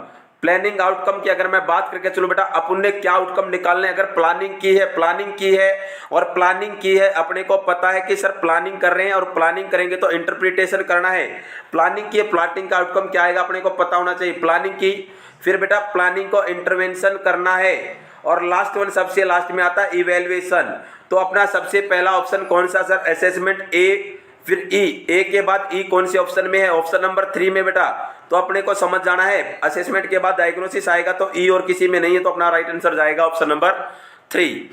प्लानिंग आउटकम की अगर मैं बात करके चलो बेटा, अपन ने क्या आउटकम निकालने, अगर प्लानिंग की है और प्लानिंग की है, अपने को पता है कि सर प्लानिंग कर रहे हैं और प्लानिंग करेंगे तो इंटरप्रिटेशन करना है। प्लानिंग की प्लानिंग का आउटकम क्या आएगा अपने को पता होना चाहिए, प्लानिंग की। फिर बेटा प्लानिंग को इंटरवेंशन करना है और लास्ट वन सबसे लास्ट में आता है इवेल्युएशन। तो अपना सबसे पहला ऑप्शन कौन सा सर, असेसमेंट ए, फिर ए के बाद ई कौन से ऑप्शन में है, ऑप्शन नंबर 3 में बेटा। तो अपने को समझ जाना है असेसमेंट के बाद डायग्नोसिस आएगा तो ई और किसी में नहीं है, तो अपना राइट आंसर जाएगा ऑप्शन नंबर 3।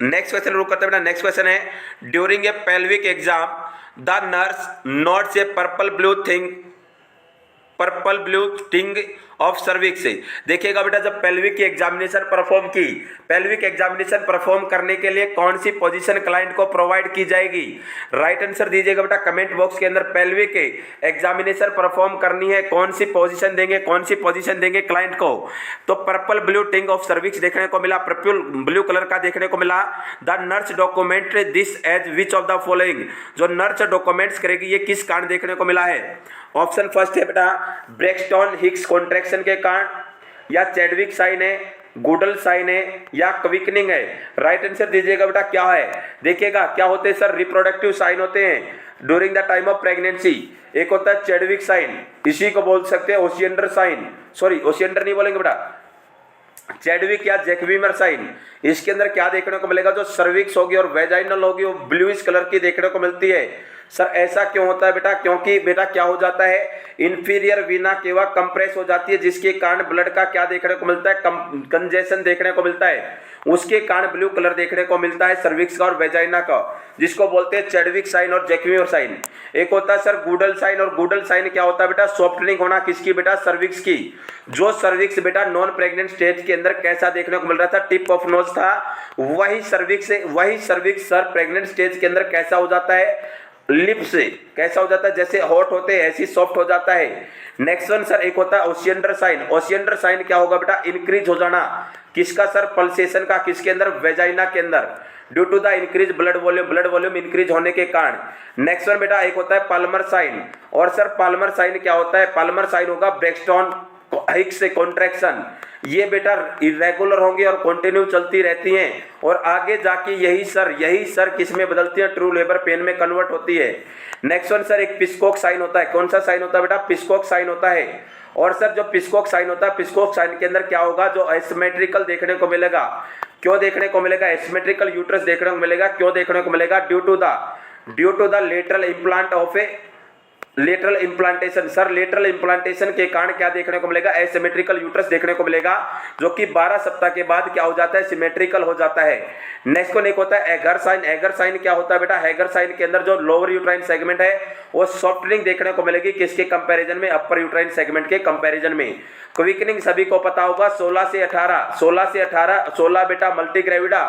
नेक्स्ट क्वेश्चन रुक करते हैं बेटा। नेक्स्ट क्वेश्चन है, during a pelvic exam the nurse notes A purple blue thing purple blue टिंग ऑफ सर्विक्स। देखिएगा बेटा, जब पेल्विक की एग्जामिनेशन परफॉर्म की, पेल्विक एग्जामिनेशन परफॉर्म करने के लिए कौन सी पोजीशन क्लाइंट को प्रोवाइड की जाएगी? राइट आंसर दीजिएगा बेटा कमेंट बॉक्स के अंदर। पेल्विक एग्जामिनेशन परफॉर्म करनी है, कौन सी पोजीशन देंगे, कौन सी पोजीशन देंगे क्लाइंट को? तो पर्पल ब्लू टिंग ऑफ सर्विक्स देखने को मिला, पर्पल ब्लू कलर का देखने को मिला। The nurse document this as which of the following, जो नर्स डॉक्यूमेंट्स करेगी ये किस कारण देखने को मिला है? ऑप्शन फर्स्ट है बेटा ब्रेक्सटन हिक्स कॉन्ट्रैक्शन के कारण, या चैडविक साइन है, गुडल साइन है, या क्विकनिंग है। राइट आंसर दीजिएगा बेटा क्या है? देखिएगा क्या होते हैं सर, रिप्रोडक्टिव साइन होते हैं during the time of pregnancy. एक होता है चैडविक साइन, इसी को बोल सकते हैं ओसिएंडर साइन, सॉरी ओसिएंडर नहीं बोलेंगे बेटा, चैडविक या जैकवीमर साइन। इसके अंदर क्या देखने को मिलेगा, जो सर्विक्स होगी और वेजाइनल होगी वो ब्लूइश कलर की देखने को मिलती है। सर ऐसा क्यों होता है बेटा? क्योंकि बेटा क्या हो जाता है, इंफीरियर वीना केवा कंप्रेस हो जाती है, जिसके कारण ब्लड का क्या देखने को मिलता है, कंजेशन देखने को मिलता है, उसके कारण ब्लू कलर देखने को मिलता है सर्विक्स का और वेजाइना का, जिसको बोलते हैं चैडविक साइन और जैकवीमर साइन। एक होता है सर गुडल साइन, और गुडल साइन क्या होता है बेटा, सॉफ्टनिंग होना किसकी बेटा, सर्विक्स की। जो सर्विक्स बेटा नॉन प्रेग्नेंट स्टेज के अंदर कैसा देखने को मिल रहा था, टिप ऑफ नोज था, वही सर्विक्स सर प्रेग्नेंट स्टेज के अंदर कैसा हो जाता है, लिप से कैसा हो जाता है, जैसे हॉट होते हैं ऐसी सॉफ्ट हो जाता है। नेक्स्ट वन सर एक होता है ओसिएंडर साइन। ओसिएंडर साइन क्या होगा बेटा, इंक्रीज हो जाना किसका सर, पल्सेशन का, किसके अंदर, वेजाइना के अंदर, due to the increase blood volume increase होने के कारण। नेक्स्ट वन बेटा एक होता है पाल्मर साइन, और सर पाल्मर साइन क्या होता है, पाल्मर साइन होगा ब्रेक्सटन हिक्स से कॉन्ट्रैक्शन, ये बेटा इरेगुलर होंगी और कंटिन्यू चलती रहती हैं, और आगे जाके यही सर किस में बदलती है, ट्रू लेबर पेन में कन्वर्ट होती है। नेक्स्ट वन सर एक पिस्कोक साइन होता है। कौन सा साइन होता है बेटा, पिस्कोक साइन होता है। और सर जो पिस्कोक साइन होता है, पिस्कोक साइन के अंदर क्या होगा, जो एसिमेट्रिकल देखने को मिलेगा। क्यों देखने को मिलेगा, एसिमेट्रिकल यूट्रस देखने को मिलेगा, क्यों देखने को मिलेगा, due to the lateral implant of a lateral implantation. Sir lateral implantation के कारण क्या देखने को मिलेगा, एसिमेट्रिकल यूट्रस देखने को मिलेगा, जो कि 12 सप्ताह के बाद क्या हो जाता है, सिमेट्रिकल हो जाता है। नेक्स्ट वन एक होता है एगर साइन। एगर साइन क्या होता है बेटा, एगर साइन के अंदर जो लोअर यूट्राइन सेगमेंट है वो सॉफ्टनिंग देखने को मिलेगी, किसके कंपैरिजन में, अपर यूट्राइन सेगमेंट के कंपैरिजन में। क्विकनिंग सभी को पता होगा, 16 से 18 16 बेटा मल्टीग्रेविडा,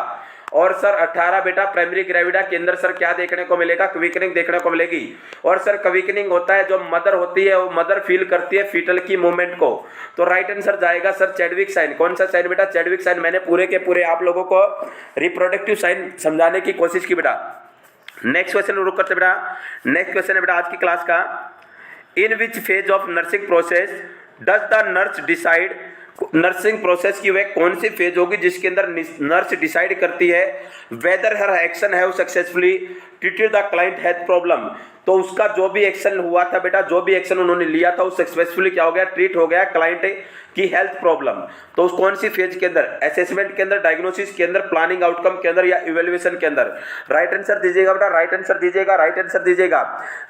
और सर 18 बेटा प्राइमरी ग्रेविडा के अंदर सर क्या देखने को मिलेगा, क्विकनिंग देखने को मिलेगी। और सर क्विकनिंग होता है, जो मदर होती है वो मदर फील करती है फीटल की मूवमेंट को। तो राइट आंसर जाएगा सर चैडविक साइन। कौन सा साइन बेटा, चैडविक साइन। मैंने पूरे के पूरे आप लोगों को रिप्रोडक्टिव साइन समझाने की कोशिश की बेटा। नेक्स्ट क्वेश्चन रुक करते बेटा। नेक्स्ट क्वेश्चन है बेटा आज की क्लास का, in which phase of nursing process does the nurse decide, nursing process की वह कौन सी फेज होगी जिसके अंदर नर्स डिसाइड करती है whether her action have successfully treated the client health problem. तो उसका जो भी एक्शन हुआ था बेटा, जो भी एक्शन उन्होंने लिया था वो सक्सेसफुली क्या हो गया, ट्रीट हो गया क्लाइंट की हेल्थ प्रॉब्लम। तो उस कौन सी फेज के अंदर, असेसमेंट के अंदर, डायग्नोसिस के अंदर, प्लानिंग आउटकम के अंदर, या इवेल्युएशन के अंदर। राइट आंसर दीजिएगा बेटा, राइट आंसर दीजिएगा, राइट आंसर दीजिएगा,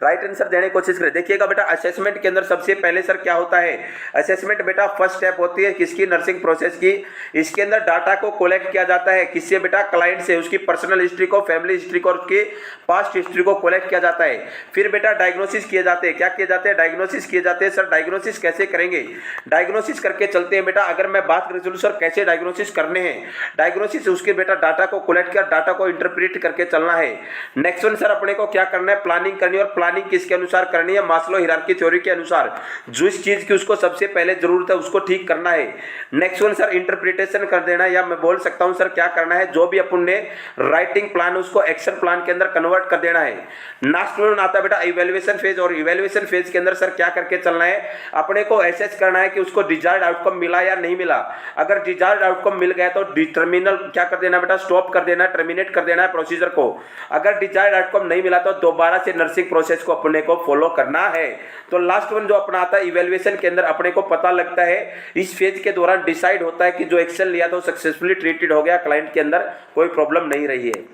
राइट आंसर देने की कोशिश करें। देखिएगा बेटा असेसमेंट के अंदर सबसे पहले सर क्या होता है, असेसमेंट बेटा फर्स्ट स्टेप होती है किसकी, नर्सिंग प्रोसेस की। इसके अंदर डाटा को कलेक्ट किया जाता है किससे बेटा, क्लाइंट से, उसकी पर्सनल हिस्ट्री को, फैमिली हिस्ट्री को और उसकी पास्ट हिस्ट्री को कलेक्ट किया जाता है। फिर बेटा डायग्नोसिस किए जाते हैं, क्या किए जाते हैं, डायग्नोसिस किए जाते हैं। सर डायग्नोसिस कैसे करेंगे, डायग्नोसिस करके चलते हैं बेटा। अगर मैं बात करूं सर कैसे डायग्नोसिस करने हैं, डायग्नोसिस उसके बेटा डाटा को कलेक्ट कर, डाटा को इंटरप्रेट करके चलना है। नेक्स्ट वन सर अपने को क्या करना है, प्लानिंग करनी है, और प्लानिंग किसके अनुसार करनी है, मास्लो हायरार्की थ्योरी के अनुसार। जिस चीज की उसको सबसे पहले जरूरत है उसको ठीक करना है। नेक्स्ट वन सर इंटरप्रिटेशन कर देना, या मैं बोल सकता हूं सर क्या करना है, जो भी अपन ने राइटिंग प्लान उसको एक्शन प्लान के अंदर कन्वर्ट कर देना है। लास्ट वन आता है बेटा इवैल्यूएशन फेज, और इवैल्यूएशन फेज के अंदर सर क्या करके चलना है, अपने को एसेस करना है कि उसको डिजायर्ड आउटकम मिला या नहीं मिला। अगर डिजायर्ड आउटकम मिल गया तो टर्मिनल क्या कर देना बेटा, स्टॉप कर देना, टर्मिनेट कर देना है प्रोसीजर को। अगर डिजायर्ड आउटकम नहीं मिला तो दोबारा से नर्सिंग प्रोसेस को अपने को फॉलो करना है। तो लास्ट वन जो अपना आता है इवैल्यूएशन के अंदर अपने को पता लगता है, इस फेज के दौरान डिसाइड होता है कि जो एक्शन लिया था वो सक्सेसफुली ट्रीटेड हो गया, क्लाइंट के अंदर कोई प्रॉब्लम नहीं रही है।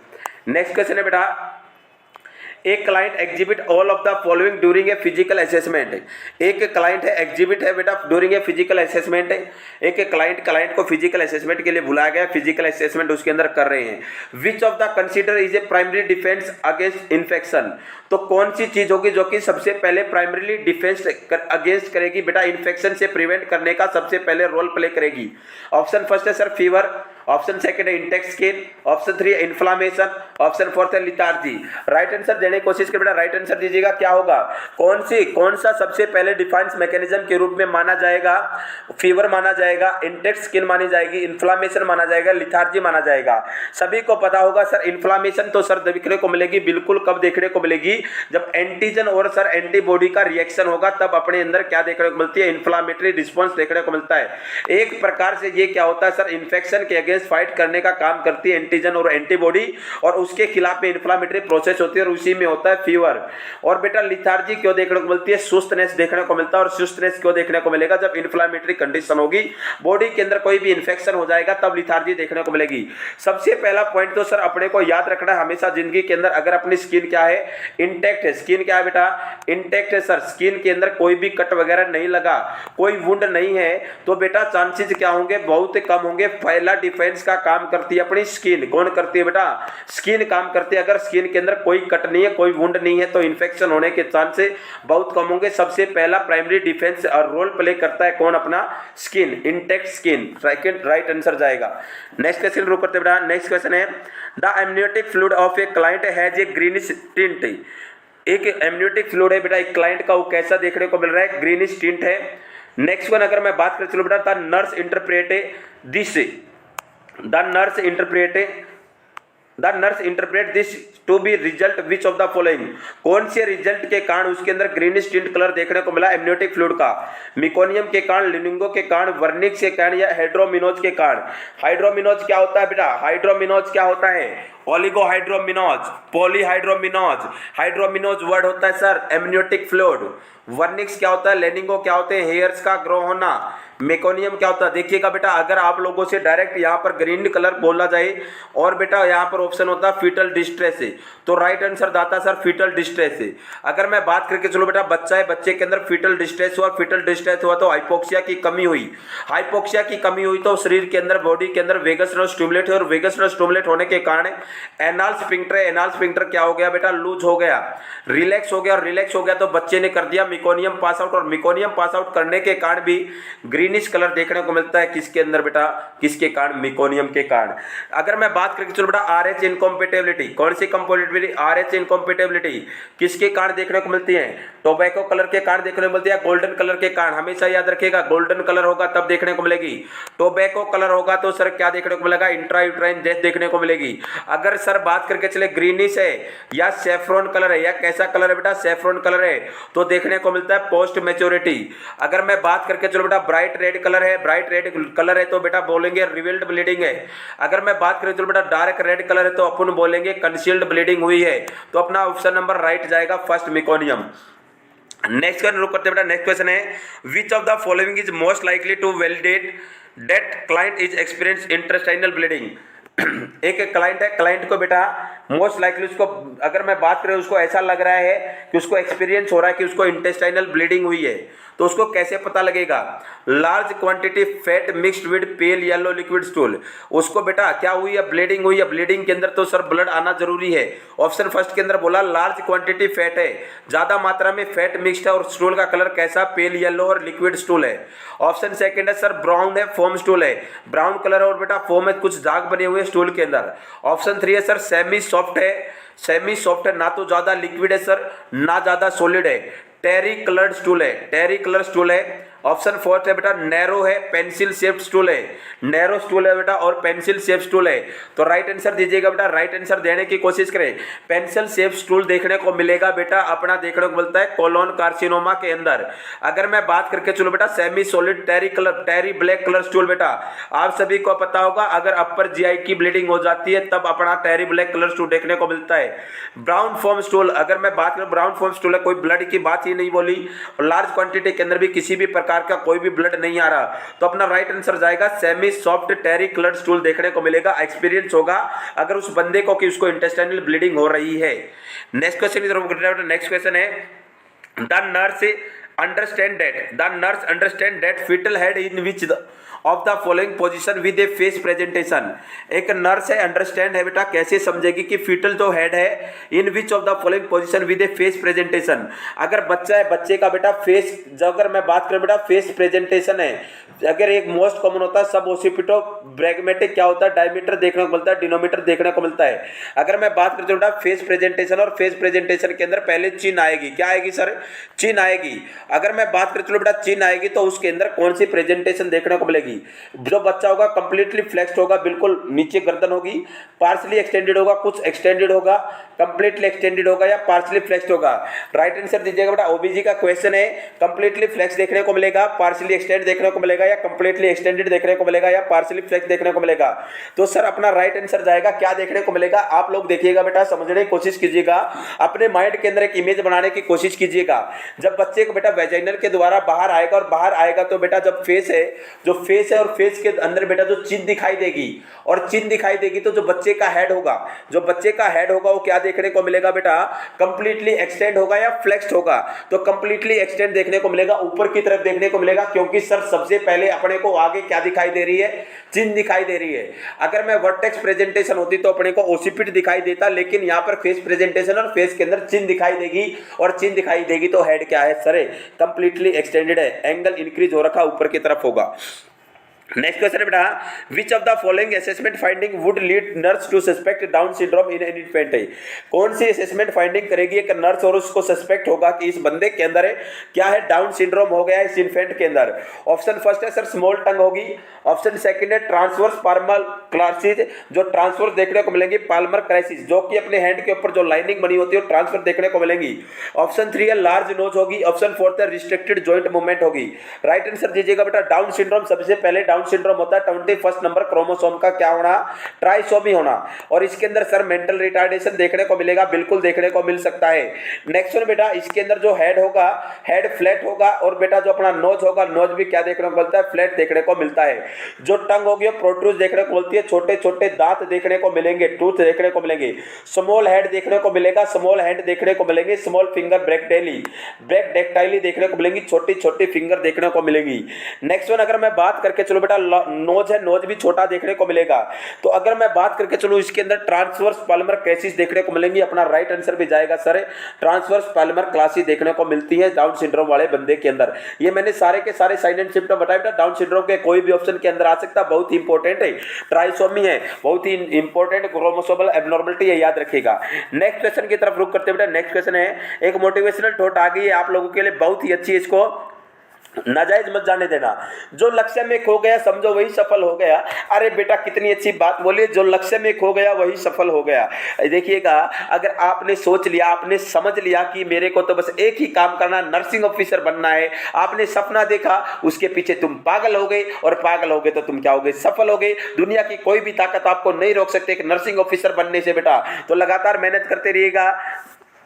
नेक्स्ट क्वेश्चन है बेटा, एक client exhibit all of the following during a physical assessment. एक क्लाइंट है एग्जिबिट है बेटा ड्यूरिंग ए फिजिकल असेसमेंट है। एक क्लाइंट को फिजिकल असेसमेंट के लिए बुलाया गया, फिजिकल असेसमेंट उसके अंदर कर रहे हैं। विच of the consider is a primary defence against infection. तो कौन सी चीज होगी जो कि सबसे पहले प्राइमरीली डिफेंस अगेंस्ट करेगी बेटा, इन्फेक्शन से प्रिवेंट करने का सबसे पहले रोल प्ले करेगी। ऑप्शन फर्स्ट है सर फीवर, ऑप्शन सेकंड है इंटेक्स स्किन, ऑप्शन थ्री है इन्फ्लामेशन, ऑप्शन फोर्थ है लिथार्जी। राइट आंसर देने की कोशिश करें बेटा, राइट आंसर दीजिएगा क्या होगा, कौन सा सबसे पहले डिफेंस मैकेनिज्म के रूप में माना जाएगा। फीवर माना जाएगा, इंटेक्स स्किन मानी जाएगी, इन्फ्लामेशन माना जाएगा, लिथार्जी माना जाएगा। सभी को पता होगा सर इन्फ्लामेशन तो सर देखने को मिलेगी, बिल्कुल कब देखने को मिलेगी, जब एंटीजन और सर एंटीबॉडी का रिएक्शन होगा तब अपने अंदर क्या देखने को मिलती है, इन्फ्लामेटरी रिस्पॉन्स देखने को मिलता है। एक प्रकार से ये क्या होता है सर, इन्फेक्शन के अगेंस्ट फाइट करने का काम करती है एंटीजन और एंटीबॉडी, और उसके खिलाफ में इन्फ्लामेटरी प्रोसेस होती है और उसी में होता है फीवर। और बेटा लिथार्जी क्यों देखने को मिलती है, सुस्तनेस देखने को मिलता है। और सुस्तनेस क्यों देखने को मिलेगा, जब इन्फ्लामेटरी कंडीशन होगी, बॉडी के अंदर कोई भी इन्फेक्शन हो जाएगा तब लिथार्जी देखने को मिलेगी। सबसे पहला पॉइंट तो सर अपने को याद रखना है हमेशा जिंदगी के अंदर, अगर अपनी स्किन क्या है, इंटेक्ट है। स्किन क्या है बेटा, इंटेक्ट है सर। स्किन के अंदर कोई भी कट वगैरह नहीं लगा, कोई वुंड नहीं है, तो बेटा चांसेस क्या होंगे, बहुत कम होंगे। पहला डिफेंस का काम करती है अपनी स्किन। कौन करती है बेटा, स्किन काम करती है। अगर स्किन के अंदर कोई कट नहीं है, कोई वुंड नहीं है, तो इन्फेक्शन होने के चांसेस बहुत कम होंगे। सबसे पहला प्राइमरी डिफेंस और रोल प्ले करता है कौन, अपना skin, intact skin. Right answer जाएगा। नेक्स्ट क्वेश्चन रुक करते बेटा। नेक्स्ट क्वेश्चन है the amniotic fluid of a client has a greenish tint. एक एमनियोटिक फ्लूइड है बेटा एक क्लाइंट का, वो कैसा देखने को मिल रहा है, ग्रीनिश टिंट है। नेक्स्ट वन अगर मैं बात करें चलो बेटा, the nurse interpret this, the nurse interpret this to be result which of the following. कौन से रिजल्ट के कारण उसके अंदर ग्रीनिश टिंट कलर देखने को मिला एमनियोटिक फ्लूइड का, मिकोनियम के कारण, लिनिंगो के कारण, वर्निक्स के कारण, या हाइड्रोमिनोज के कारण। हाइड्रोमिनोज क्या होता है बेटा, हाइड्रोमिनोज क्या होता है, ओलिगोहाइड्रोमिनोज, पॉलीहाइड्रोमिनोज। हाइड्रोमिनोज वर्ड होता है सर एमनियोटिक फ्लूइड। वर्निक्स क्या होता है, लेनिंगो क्या होते हैं, हेयर्स का ग्रो होना। मेकोनियम क्या होता है, देखिएगा बेटा अगर आप लोगों से डायरेक्ट यहाँ पर ग्रीन कलर बोला जाए और बेटा यहाँ पर ऑप्शन होता है फीटल डिस्ट्रेस है, तो राइट आंसर दाता सर फीटल डिस्ट्रेस है। अगर मैं बात करके चलो बेटा, बच्चा है, बच्चे के अंदर फीटल डिस्ट्रेस हुआ, फीटल डिस्ट्रेस हुआ तो हाइपोक्सिया की कमी हुई। हाइपोक्सिया की कमी हुई तो शरीर के अंदर, बॉडी के अंदर वेगस नर्व स्टिमुलेट है, और वेगस नर्व स्टिमुलेट होने के कारण एनाल स्फिंक्टर, एनाल स्फिंक्टर क्या हो गया बेटा, लूज हो गया, रिलैक्स हो गया, और रिलैक्स हो गया तो बच्चे ने कर दिया मिकोनियम पास आउट, और मिकोनियम पास आउट करने के कारण भी ग्रीनिश कलर देखने को मिलता है किसके अंदर बेटा, किसके कारण, मिकोनियम के कारण। अगर मैं बात करके चलो बेटा आरएच इनकॉम्पेटेबिलिटी, कौन सी कंपेटेबिलिटी, आरएच इनकॉम्पेटेबिलिटी किसके कारण देखने को मिलती है, टोबैको कलर के कारण देखने को मिलती है, गोल्डन कलर के कारण। हमेशा याद रखिएगा गोल्डन कलर होगा तब देखने को मिलेगी, टोबैको कलर होगा तो सर क्या देखने को मिलेगा, इंट्रायूट्राइन डेथ देखने को मिलेगी। अगर सर बात करके चले ग्रीनिश है या सेफ्रॉन कलर है, या कैसा कलर है बेटा, सेफ्रॉन कलर है, तो देखने को मिलता है पोस्ट मैच्योरिटी। अगर मैं बात करके चलो बेटा ब्राइट रेड कलर है, ब्राइट रेड कलर है तो बेटा बोलेंगे रिवील्ड ब्लीडिंग है। अगर मैं बात करें तो बेटा डार्क रेड कलर है तो अपन बोलेंगे कंसील्ड ब्लीडिंग हुई है। तो अपना ऑप्शन नंबर राइट जाएगा फर्स्ट, मिकोनियम। नेक्स्ट क्वेश्चन रुक करते बेटा। नेक्स्ट क्वेश्चन है which of the following is most likely to validate that client is experience intestinal bleeding. एक क्लाइंट है, क्लाइंट को बेटा मोस्ट लाइकली उसको, अगर मैं बात करें उसको ऐसा लग रहा है कि उसको एक्सपीरियंस हो रहा है कि उसको इंटेस्टाइनल ब्लीडिंग हुई है, तो उसको कैसे पता लगेगा, large quantity fat mixed with pale yellow liquid stool. उसको बेटा क्या हुई है, ब्लीडिंग हुई है, ब्लीडिंग के अंदर तो सर ब्लड आना जरूरी है। ऑप्शन फर्स्ट के अंदर बोला लार्ज क्वांटिटी फैट है, ज्यादा मात्रा में फैट मिक्स्ड है, और स्टूल का कलर कैसा, पेल येलो और लिक्विड स्टूल है। ऑप्शन सेकंड है सर ब्राउन है, फोम स्टूल है, ब्राउन कलर है और बेटा फोम है, कुछ दाग बने हुए स्टूल के अंदर। ऑप्शन थ्री है सर सेमी सॉफ्ट है, सेमी सॉफ्ट है, ना तो ज्यादा लिक्विड है सर ना ज्यादा सॉलिड है, टेरी कलर्ड स्टूल है, टेरी कलर स्टूल है। ऑप्शन फोर्थ है बेटा नैरो है, पेंसिल शेप्ड स्टूल है, नैरो स्टूल है बेटा और पेंसिल शेप स्टूल है। तो राइट आंसर दीजिएगा बेटा, राइट आंसर देने की कोशिश करें। पेंसिल शेप स्टूल देखने को मिलेगा बेटा, अपना देखने को मिलता है कोलोन कार्सिनोमा के अंदर। अगर मैं बात करके चलो बेटा सेमी सॉलिड टेरी कलर, टेरी ब्लैक कलर स्टूल, बेटा आप सभी को पता होगा अगर अपर जीआई की ब्लीडिंग हो जाती है तब अपना टेरी ब्लैक कलर स्टूल देखने को मिलता है। ब्राउन फोम स्टूल, अगर मैं बात करूं ब्राउन फोम स्टूल है, कोई ब्लड की बात ही नहीं बोली, और लार्ज क्वांटिटी के अंदर भी किसी भी प्रकार प्रकार का कोई भी ब्लड नहीं आ रहा, तो अपना राइट आंसर जाएगा सेमी सॉफ्ट टेरी कलर्ड स्टूल देखने को मिलेगा। एक्सपीरियंस होगा अगर उस बंदे को कि उसको इंटेस्टाइनल ब्लीडिंग हो रही है। नेक्स्ट क्वेश्चन की तरफ, नेक्स्ट क्वेश्चन है the nurse understand that fetal head in which of the following position with a face presentation. एक नर्स है, अंडरस्टैंड है बेटा, कैसे समझेगी कि फीटल जो हेड है in which of the following position with a face presentation. अगर बच्चा है, बच्चे का बेटा फेस, जो अगर मैं बात करूं बेटा फेस प्रेजेंटेशन है, अगर एक मोस्ट कॉमन होता है सब ओसिपिटो ब्रैगमेटिक क्या होता है, डायमीटर देखने को मिलता है, डिनोमीटर देखने को मिलता है। अगर मैं बात करता हूँ बेटा फेस प्रेजेंटेशन, और फेस प्रेजेंटेशन के अंदर पहले चिन्ह आएगी, क्या आएगी सर, चिन्ह आएगी। अगर मैं बात करता हूँ बेटा चिन्ह आएगी तो उसके अंदर कौन सी प्रेजेंटेशन देखने को मिलेगी। जो बच्चा होगा कंप्लीटली फ्लेक्स्ड होगा, बिल्कुल नीचे गर्दन होगी, पार्शली एक्सटेंडेड होगा, कुछ एक्सटेंडेड होगा, कंप्लीटली एक्सटेंडेड होगा या पार्शली फ्लेक्स्ड होगा। राइट आंसर दीजिएगा बेटा। ओबीजी का क्वेश्चन है, कंप्लीटली फ्लेक्स देखने को मिलेगा, पार्शली एक्सटेंड देखने को मिलेगा या कंप्लीटली एक्सटेंडेड देखने को मिलेगा या पार्शली फ्लेक्स देखने को मिलेगा। तो सर अपना राइट आंसर जाएगा क्या देखने को मिलेगा। आप लोग देखिएगा बेटा, समझने की कोशिश कीजिएगा, अपने माइंड के अंदर एक इमेज बनाने की कोशिश कीजिएगा। जब बच्चे को बेटा वेजाइनल के द्वारा बाहर आएगा, और बाहर आएगा तो बेटा जब फेस है, जो फेस है और फेस के अंदर बेटा जो चिन्ह दिखाई देगी, और चिन्ह दिखाई देगी तो जो बच्चे का हेड होगा, जो बच्चे का हेड होगा वो क्या देखने को मिलेगा बेटा, कंप्लीटली एक्सटेंड होगा या फ्लेक्स्ड होगा। तो कंप्लीटली एक्सटेंड देखने को मिलेगा, ऊपर की तरफ देखने को मिलेगा, क्योंकि सर सबसे पहले अपने को आगे क्या दिखाई दे रही है, चिन्ह दिखाई दे रही है। अगर मैं वर्टेक्स प्रेजेंटेशन होती तो अपने को ओसिपिट दिखाई देता, लेकिन यहाँ पर फेस प्रेजेंटेशन और फेस के अंदर चिन्ह दिखाई देगी, और चिन्ह दिखाई देगी तो हेड क्या है सर, कंप्लीटली एक्सटेंडेड है, एंगल इंक्रीज हो रखा ऊपर की तरफ होगा। नेक्स्ट क्वेश्चन है बेटा, which of the following assessment finding would lead nurse to suspect Down syndrome in an infant. कौन सी असेसमेंट फाइंडिंग करेगी एक नर्स और उसको सस्पेक्ट होगा कि इस बंदे के अंदर है क्या है, डाउन सिंड्रोम हो गया है इस इन्फेंट के अंदर। ऑप्शन फर्स्ट है सर स्मॉल टंग होगी, ऑप्शन सेकंड है ट्रांसवर्स पाल्मर क्राइसिस, जो ट्रांसवर्स देखने को मिलेंगी, पाल्मर क्राइसिस जो कि अपने हैंड के ऊपर जो लाइनिंग बनी होती है ट्रांसफर देखने को मिलेंगी। ऑप्शन थ्री है लार्ज नोज होगी, ऑप्शन फोर्थ है रिस्ट्रिक्टेड जॉइंट मूवमेंट होगी। राइट आंसर दीजिएगा बेटा। डाउन सिंड्रोम सबसे पहले डाउन सिंड्रोम होता है 21 नंबर क्रोमोसोम का क्या होना, ट्राइसोमी होना, और इसके अंदर सर मेंटल रिटार्डेशन देखने को मिलेगा, बिल्कुल देखने को मिल सकता है। नेक्स्ट वन बेटा, इसके अंदर जो हेड होगा, हेड फ्लैट होगा, और बेटा जो अपना नोज होगा, नोज भी क्या देखने को मिलता है, फ्लैट देखने को मिलता है। जो टंग होगी प्रोट्रूज देखने को मिलती है, छोटे छोटे दांत देखने को मिलेंगे, टूथ देखने को मिलेंगे। स्मॉल हेड देखने को मिलेगा, स्मॉल हैंड देखने को मिलेंगे, स्मॉल फिंगर ब्रैक्टेली देखने को मिलेंगी, छोटी छोटी फिंगर देखने को मिलेगी। नेक्स्ट वन अगर मैं बात करके चलो बेटा, नोज है, नोज भी छोटा देखने को मिलेगा। तो अगर मैं बात करके चलो इसके अंदर ट्रांसवर्स पाल्मर क्राइसिस देखने को मिलेंगी, अपना राइट आंसर भी जाएगा सर ट्रांसवर्स पाल्मर क्राइसिस देखने को मिलती है डाउन सिंड्रोम वाले बंदे के अंदर। ये मैंने सारे के सारे साइन एंड सिम्टम बताए बेटा, डाउन सिंड्रोम के कोई भी ऑप्शन के अंदर आ सकता है, बहुत ही इंपॉर्टेंट है, ट्राइसोमी है, बहुत ही इंपॉर्टेंट क्रोमोसोमल एब्नॉर्मलिटी है, याद रखिएगा। नेक्स्ट क्वेश्चन की तरफ रुक करते बेटा। नेक्स्ट क्वेश्चन है, एक मोटिवेशनल थॉट आ गई है आप लोगों के लिए, बहुत ही अच्छी, इसको नाजायज मत जाने देना। जो लक्ष्य में खो गया समझो वही सफल हो गया। अरे बेटा कितनी अच्छी बात बोली, जो लक्ष्य में खो गया वही सफल हो गया। देखिएगा, अगर आपने सोच लिया, आपने समझ लिया कि मेरे को तो बस एक ही काम करना, नर्सिंग ऑफिसर बनना है, आपने सपना देखा, उसके पीछे तुम पागल हो गए, और पागल हो गए तो तुम क्या हो गए, सफल हो गए। दुनिया की कोई भी ताकत आपको नहीं रोक सकती एक नर्सिंग ऑफिसर बनने से बेटा। तो लगातार मेहनत करते रहिएगा।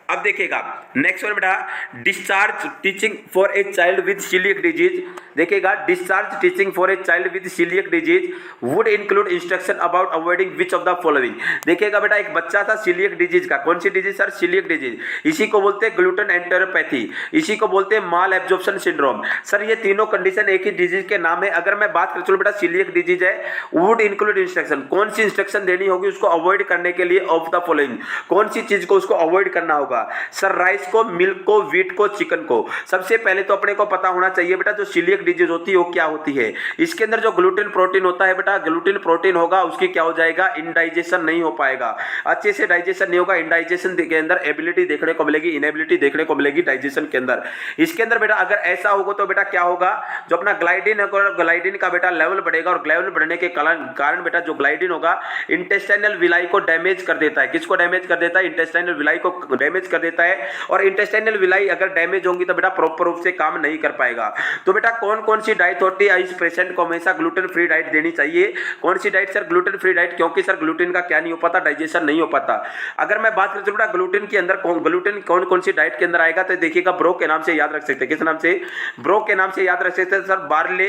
अब देखिएगा नेक्स्ट वन बेटा, discharge teaching for a child with celiac disease. देखिएगा, discharge teaching for a child with celiac disease would include instruction about avoiding which of the following. देखिएगा बेटा, एक बच्चा था सीलियक डिजीज का, कौन सी डिजीज सर, सीलियक डिजीज। इसी को बोलते हैं ग्लूटेन एंटेरोपैथी, इसी को बोलते हैं माल एब्जॉर्प्शन सिंड्रोम। सर ये तीनों कंडीशन एक ही डिजीज के नाम है। अगर मैं बात करूँ बेटा सीलियक डिजीज है, वुड इंक्लूड इंस्ट्रक्शन, कौन सी इंस्ट्रक्शन देनी होगी उसको अवॉइड करने के लिए, ऑफ द फॉलोइंग, कौन सी चीज को उसको अवॉइड करना होगा सर, राइस को, मिल्क को, व्हीट को, चिकन को। सबसे पहले तो अपने को पता होना चाहिए बेटा जो सीलियक डिजीज होती है वो क्या होती है। इसके अंदर जो ग्लूटेन प्रोटीन होता है बेटा, ग्लूटेन प्रोटीन होगा, उसकी क्या हो जाएगा, इंडाइजेशन नहीं हो पाएगा, अच्छे से डाइजेशन नहीं होगा। इंडाइजेशन के अंदर एबिलिटी देखने को मिलेगी, इनेबिलिटी देखने को मिलेगी डाइजेशन के अंदर। इसके अंदर बेटा अगर ऐसा होगा तो बेटा क्या होगा, जो अपना ग्लाइडिन है, ग्लाइडिन का बेटा लेवल बढ़ेगा, और लेवल बढ़ने के कारण बेटा जो ग्लाइडिन होगा इंटेस्टाइनल विलाई को डैमेज कर देता है। किसको डैमेज कर देता है, इंटेस्टाइनल विलाई को डैमेज ब्लॉकेज कर देता है और इंटेस्टाइनल विलाई अगर डैमेज होंगी तो बेटा प्रॉपर रूप से काम नहीं कर पाएगा। तो बेटा कौन कौन सी डाइट होती है, इस पेशेंट को हमेशा ग्लूटेन फ्री डाइट देनी चाहिए। कौन सी diet sir? Gluten free diet, क्योंकि सर ग्लूटेन का क्या नहीं हो पाता, डाइजेशन नहीं हो पाता। अगर मैं बात करूं बेटा ग्लूटेन के अंदर ग्लूटेन कौन कौन सी डाइट के अंदर आएगा, तो देखिएगा ब्रो के नाम से याद रख सकते हैं। किस नाम से? ब्रो के नाम से याद रख सकते हैं सर। बार्ले,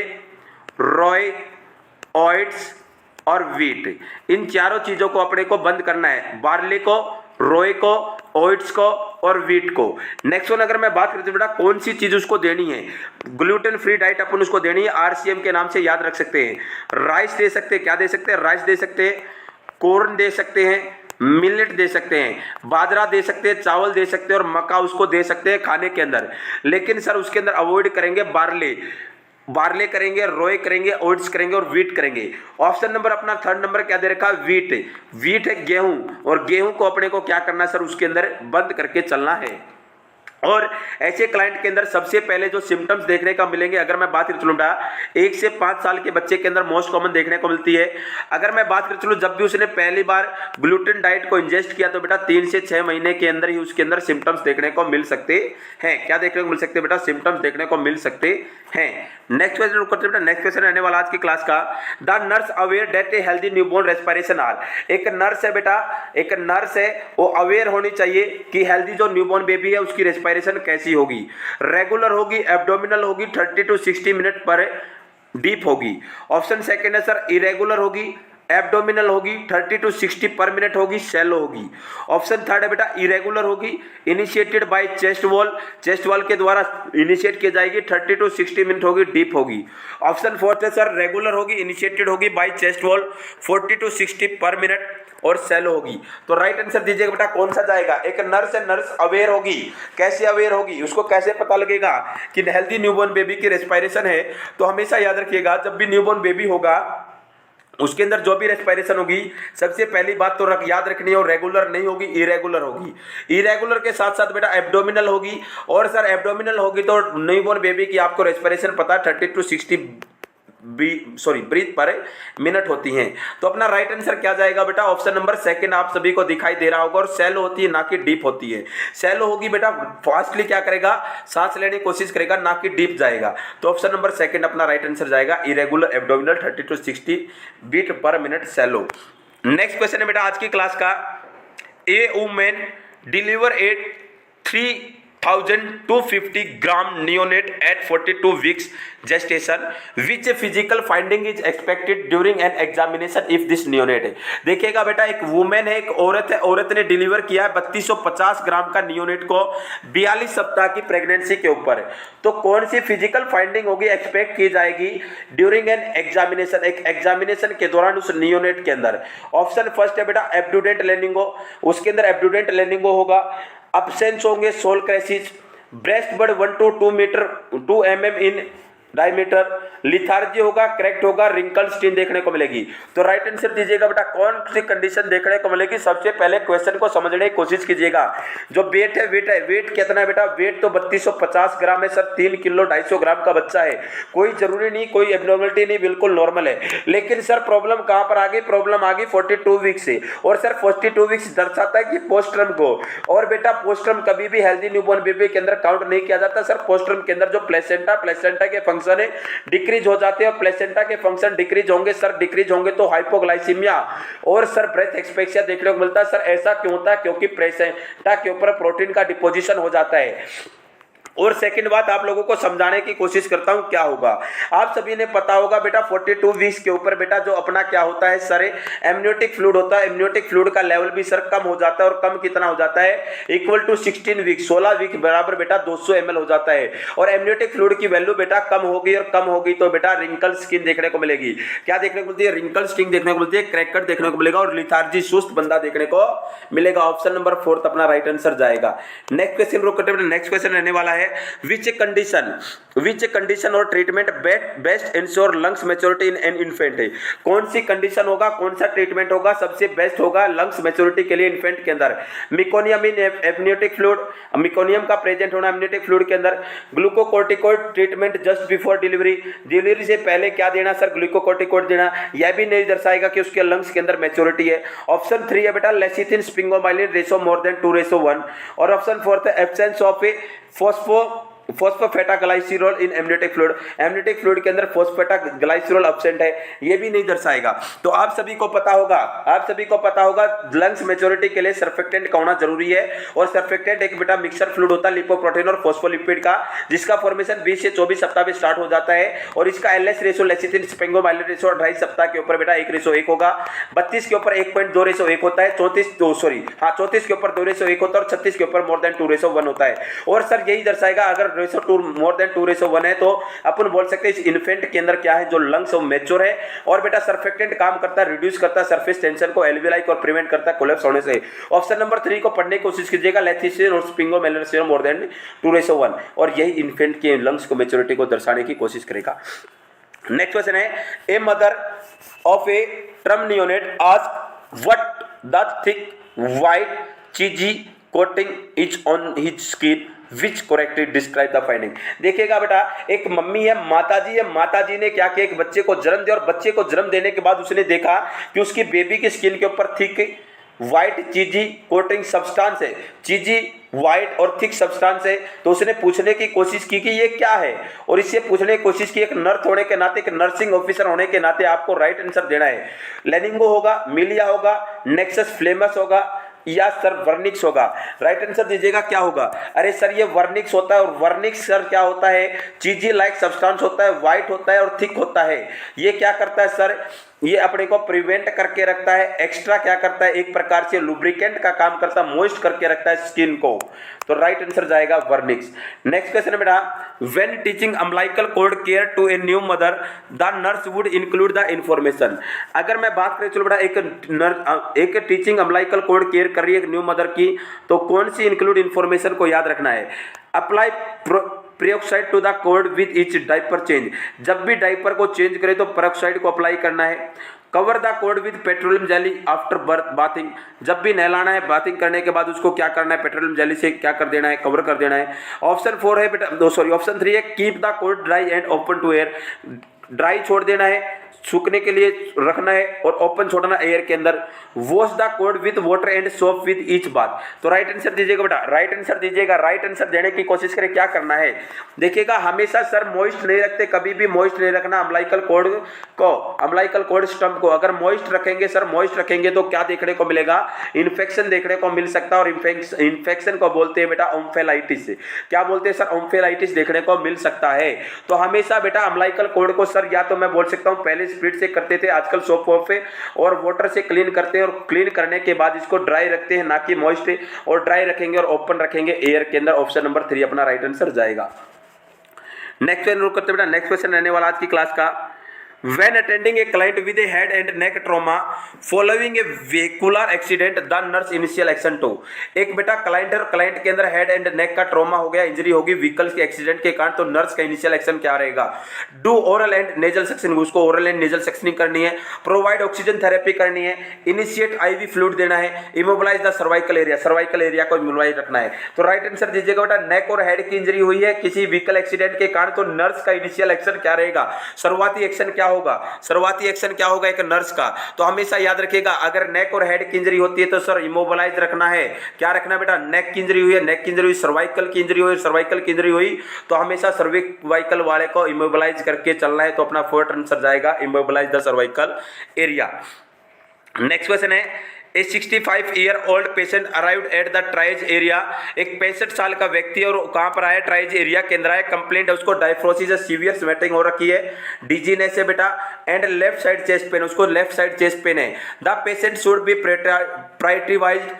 रॉय, ओट्स और व्हीट, इन चारों चीजों को अपने को बंद करना है। बार्ले को, रोए को, ओट्स को और व्हीट को। नेक्स्ट वन अगर मैं बात करती हूँ बेटा कौन सी चीज उसको देनी है, ग्लूटेन फ्री डाइट अपन उसको देनी है, आरसीएम के नाम से याद रख सकते हैं। राइस दे सकते हैं, क्या दे सकते हैं? राइस दे सकते हैं, कॉर्न दे सकते हैं, मिलेट दे सकते हैं, बाजरा दे सकते हैं, चावल दे सकते हैं और मक्का उसको दे सकते हैं खाने के अंदर। लेकिन सर उसके अंदर अवॉइड करेंगे बार्ले करेंगे, रोए करेंगे, ओट्स करेंगे और व्हीट करेंगे। ऑप्शन नंबर अपना थर्ड नंबर क्या दे रखा? व्हीट है गेहूं, और गेहूं को अपने को क्या करना सर उसके अंदर बंद करके चलना है। और ऐसे क्लाइंट के अंदर सबसे पहले जो सिम्टम्स देखने का मिलेंगे, अगर मैं बात कर चलूँ 1 से 5 साल के बच्चे के अंदर मोस्ट कॉमन देखने को मिलती है। अगर मैं बात कर चलूँ जब भी उसने पहली बार ग्लूटेन डाइट को इंजेस्ट किया तो बेटा 3 से 6 महीने के अंदर ही उसके अंदर सिम्टम्स देखने को मिल सकते हैं। क्या देखने को मिल सकते हैं बेटा? सिम्टम्स देखने को मिल सकते हैं। नेक्स्ट क्वेश्चन करते बेटा, नेक्स्ट क्वेश्चन रहने वाला आज की क्लास का, the nurse aware that a healthy newborn respiration are. एक नर्स है बेटा, एक नर्स है, वो अवेयर होनी चाहिए कि हेल्दी जो न्यूबॉर्न बेबी है उसकी रेस्पिरेशन कैसी होगी। रेगुलर होगी, एब्डोमिनल होगी, 30 to 60 मिनट पर डीप होगी। ऑप्शन सेकंड है सर इरेगुलर होगी, एब्डोमिनल होगी, 30 to 60 पर मिनट होगी, शैलो होगी। ऑप्शन थर्ड है बेटा इरेगुलर होगी, इनिशिएटेड बाय चेस्ट वॉल के द्वारा इनिशिएट की जाएगी, 30 to 60 मिनट होगी, डीप होगी। ऑप्शन फोर्थ है सर रेगुलर होगी, इनिशिएटेड होगी बाय चेस्ट वॉल, 40 to 60 पर मिनट और शैलो होगी। तो राइट आंसर दीजिएगा बेटा कौन सा जाएगा? एक नर्स है, नर्स अवेयर होगी। कैसे अवेयर होगी? उसको कैसे पता लगेगा कि हेल्दी न्यूबॉर्न बेबी की रेस्पिरेशन है? तो हमेशा याद रखिएगा जब भी न्यूबॉर्न बेबी होगा उसके अंदर जो भी रेस्पिरेशन होगी सबसे पहली बात तो याद रखनी है, और रेगुलर नहीं होगी, इरेगुलर होगी। इरेगुलर के साथ साथ बेटा एब्डोमिनल होगी, और सर एब्डोमिनल होगी तो न्यूबॉर्न बेबी की आपको रेस्पिरेशन पता है 30 to 60 ब्रीथ पर मिनट होती हैं। तो अपना राइट आंसर क्या जाएगा बेटा? ऑप्शन नंबर सेकंड आप सभी को दिखाई दे रहा होगा, और शैलो होती है ना कि डीप होती है। शैलो होगी बेटा फास्टली क्या करेगा, सांस लेने की कोशिश करेगा, ना कि डीप जाएगा। तो ऑप्शन नंबर सेकंड अपना राइट आंसर जाएगा, irregular abdominal 30 to 60 beat per minute shallow. Next question है बेटा आज की क्लास का, a women deliver a 3250 gram neonate at 42 weeks gestation, which physical finding is expected during an examination if this neonate है। देखिएगा बेटा एक वुमेन है, एक औरत है, औरत ने डिलीवर किया है 3250 ग्राम का नियोनेट को 42 सप्ताह की प्रेगनेंसी के ऊपर। तो कौन सी फिजिकल फाइंडिंग होगी एक्सपेक्ट की जाएगी ड्यूरिंग एन एग्जामिनेशन, एक एग्जामिनेशन के दौरान उस नियोनेट के अंदर? ऑप्शन फर्स्ट है बेटा एब्डुडेंट लेनिंगो, उसके अंदर एब्डुडेंट लेनिंगो होगा, absence होंगे sole creases, breast bud 1 to 2 mm in diameter, lethargy होगा, करेक्ट होगा, रिंकल स्टिन देखने को मिलेगी। तो राइट आंसर दीजिएगा बेटा कौन सी कंडीशन देखने को मिलेगी? सबसे पहले क्वेश्चन को समझने की कोशिश कीजिएगा। जो वेट है, वेट कितना है बेटा? वेट तो 3250 ग्राम है सर, 3 किलो 250 ग्राम का बच्चा है, कोई जरूरी नहीं, कोई एब्नॉर्मलिटी नहीं, बिल्कुल नॉर्मल है। लेकिन सर प्रॉब्लम कहां पर आ गई? प्रॉब्लम आ गई 42 वीक से, और सर 42 वीक्स दर्शाता है कि पोस्टर्म को, और बेटा पोस्टर्म कभी भी हेल्दी न्यूबॉर्न बेबी के अंदर काउंट नहीं किया जाता सर। पोस्टर्म के अंदर जो प्लेसेंटा के फंक्शन है डिक्रीज हो जाते हैं, और प्लेसेंटा के फंक्शन डिक्रीज होंगे सर, डिक्रीज होंगे तो हाइपोग्लाइसीमिया और सर ब्रेथ एक्सपेक्सिया देखने को मिलता है सर। ऐसा क्यों होता है? क्योंकि प्लेसेंटा के ऊपर प्रोटीन का डिपोजिशन हो जाता है। और सेकंड बात आप लोगों को समझाने की कोशिश करता हूं क्या होगा। आप सभी ने पता होगा बेटा 42 वीक्स के ऊपर बेटा जो अपना क्या होता है सर, एमनियोटिक फ्लूइड होता है। एमनियोटिक फ्लूइड का लेवल भी सर कम हो जाता है, और कम कितना हो जाता है? इक्वल टू 16 वीक, 16 वीक बराबर बेटा 200 ml हो जाता है। और एमनियोटिक फ्लूइड की वैल्यू बेटा कम होगी, और कम होगी तो बेटा रिंकल स्किन देखने को मिलेगी। क्या देखने को मिलती है? रिंकल स्किन देखने को मिलती है, क्रैकट देखने को मिलेगा, और लिथार्जी सुस्त बंदा देखने को मिलेगा। ऑप्शन नंबर 4 अपना राइट आंसर जाएगा। नेक्स्ट क्वेश्चन नेक्स्ट क्वेश्चन रहने वाला है, है विच कंडीशन और treatment best ensure lungs maturity in an infant है। कौन सी कंडीशन होगा, कौन सा ट्रीटमेंट होगा सबसे बेस्ट होगा लंग्स मैच्योरिटी के लिए इन्फेंट के अंदर। मिकोनियम इन एमनियोटिक फ्लूइड, मिकोनियम का प्रेजेंट होना एमनियोटिक फ्लूइड के अंदर। Glucocorticoid treatment just before delivery से पहले क्या देना सर, ग्लूकोकोर्टिकोइड देना। यह भी नहीं दर्शाएगा कि उसके लंग्स के अंदर मैच्योरिटी है। ऑप्शन 3 है बेटा lecithin sphingomyelin ratio more than 2:1। और ऑप्शन 4 है absence of a phosphatidylglycerol in amniotic fluid, amniotic fluid के अंदर फोस्फेटाग्लाइसिरोल एब्सेंट है, ये भी नहीं दर्शाएगा। तो आप सभी को पता होगा लंग्स मैच्योरिटी के लिए सर्फेक्टेंट का होना जरूरी है। और सर्फेक्टेंट एक बेटा मिक्सर फ्लूइड होता है लिपोप्रोटीन और फोस्फोलिपिड का, जिसका फॉर्मेशन 20 से 24 सप्ताह में स्टार्ट हो जाता है। और इसका LS ratio lecithin sphingomyelin ratio 2.5 सप्ताह के ऊपर बेटा 1:1 होगा। 32 के ऊपर 1.2:1 होता है। 34 के ऊपर 2:1 होता है और 36 के ऊपर मोर देन 2:1 होता है। और सर यही दर्शाएगा अगर रेशो 2 मोर देन 2:1 है तो अपन बोल सकते हैं इस इन्फेंट के अंदर क्या है, जो लंग्स वो मैच्योर है। और बेटा सर्फेक्टेंट काम करता है, रिड्यूस करता है सरफेस टेंशन को, एल्वियोलाई को प्रिवेंट करता है कोलैप्स होने से। ऑप्शन नंबर 3 को पढ़ने की कोशिश कीजिएगा, लेथिसिन और स्पिंगोमाइलिन मोर देन 2:1, और यही इन्फेंट के लंग्स को मैच्योरिटी को दर्शाने की कोशिश करेगा। नेक्स्ट क्वेश्चन है, a mother of a term neonate ask what the thick white cheesy coating is on his skin which correctly describe the finding. देखिएगा बेटा, एक मम्मी है, माताजी ने क्या किया, एक बच्चे को जन्म दिया और बच्चे को जन्म देने के बाद उसने देखा कि उसकी बेबी की स्किन के ऊपर thick white cheesy coating substance है, चीजी व्हाइट और थिक सब्सटेंस है। तो उसने पूछने की कोशिश की कि ये क्या है, और इससे पूछने की कोशिश की। एक नर्स होने के नाते, एक नर्सिंग ऑफिसर होने के नाते आपको राइट आंसर देना है। लेनिंगो होगा, मिलिया होगा, नेक्सस फ्लेमस होगा या सर वर्निक्स होगा। राइट आंसर दीजिएगा क्या होगा। अरे सर ये वर्निक्स होता है, और वर्निक्स सर क्या होता है, चीजी लाइक सब्सटेंस होता है, व्हाइट होता है और थिक होता है। ये क्या करता है सर, ये अपने को प्रिवेंट करके रखता है, एक्स्ट्रा क्या करता है, एक प्रकार से लुब्रिकेंट का काम करता है, मॉइस्ट करके रखता है स्किन को। तो राइट आंसर जाएगा वर्निक्स। नेक्स्ट क्वेश्चन है बेटा, when teaching umbilical cord care to a new mother the nurse would include the information. अगर मैं बात करें, चलो बेटा, एक टीचिंग अम्बिलिकल कॉर्ड केयर कर रही है एक न्यू मदर की, तो कौन सी इंक्लूड इंफॉर्मेशन को याद रखना है। Apply peroxide to the cord with each diaper change, जब भी डायपर को चेंज करे तो पेरोक्साइड को अप्लाई करना है। Cover the cord with petroleum jelly after bathing, जब भी नहलाना है, बाथिंग करने के बाद उसको क्या करना है, पेट्रोलियम जेली से क्या कर देना है, कवर कर देना है। ऑप्शन 4 है बेटा, ऑप्शन 3 है, keep the cord dry and open to air, dry छोड़ देना है, सूखने के लिए रखना है, और ओपन छोड़ना एयर के अंदर। Wash the cord with water and soap with each bath. तो राइट आंसर दीजिएगा बेटा, राइट आंसर दीजिएगा। राइट आंसर देने की कोशिश करें, क्या करना है। देखिएगा, हमेशा सर मॉइस्ट नहीं रखते, कभी भी मॉइस्ट नहीं रखना अम्बिलिकल कॉर्ड को, अम्बिलिकल कॉर्ड स्टम्प को। अगर मॉइस्ट रखेंगे सर, मॉइस्ट रखेंगे तो क्या देखने को मिलेगा, इन्फेक्शन देखने को मिल सकता है। और इन्फेक्शन को बोलते हैं बेटा ओम्फेलाइटिस। क्या बोलते हैं सर, ओम्फेलाइटिस देखने को मिल सकता है। तो हमेशा बेटा अम्बिलिकल कॉर्ड को सर, या तो मैं बोल सकता हूँ पहले स्पीड से करते थे, आजकल सोप पे और वाटर से क्लीन करते हैं, और क्लीन करने के बाद इसको ड्राई रखते हैं, ना कि मॉइस्ट। और ड्राई रखेंगे और ओपन रखेंगे एयर के अंदर। ऑप्शन नंबर 3 अपना राइट आंसर जाएगा। नेक्स्ट क्वेश्चन करते बेटा, नेक्स्ट क्वेश्चन रहने वाला आज की क्लास का, when attending a client with a head and neck trauma following a vehicular accident the nurse initial action to। एक बेटा क्लाइंट के अंदर हेड एंड नेक का ट्रॉमा हो गया, इंजरी होगी व्हीकल के एक्सीडेंट के कारण, तो नर्स का इनिशियल एक्शन क्या रहेगा। Do oral and nasal sectioning, उसको ओरल एंड नेजल सेक्शनिंग करनी है। प्रोवाइड ऑक्सीजन थेरेपी करनी है। इनिशिएट आईवी फ्लूइड देना है। इमोबिलाइज द सर्वाइकल एरिया को इमोबिलाइज रखना है। तो राइट आंसर दीजिएगा बेटा, नेक और हेड की इंजरी हुई है किसी व्हीकल एक्सीडेंट के कारण, तो नर्स का इनिशियल एक्शन क्या रहेगा, शुरुआती एक्शन क्या होगा, शुरुआती एक्शन क्या होगा एक नर्स का। तो हमेशा याद रखिएगा, अगर नेक और हेड की इंजरी होती है तो सर इमोबिलाइज रखना है। क्या रखना है बेटा, नेक की इंजरी हुई है, नेक की इंजरी हुई, सर्वाइकल की इंजरी हुई, सर्वाइकल की इंजरी हुई, तो हमेशा सर्वाइकल वाले को इमोबिलाइज करके चलना है। तो अपना फोर्थ आंसर जाएगा immobilise the cervical area. Next question है, ए 65-year-old patient arrived at the tries area. एक 65 साल का व्यक्ति और कहाँ पर आया, ट्राइज एरिया के अंदर आया। कंप्लेंट है उसको डायफ्रोसिस है, सीवियर स्वेटिंग हो रखी है, डिजीनेस है बेटा, and left side chest pain, उसको लेफ्ट साइड चेस्ट पेन है। The patient should be prioritised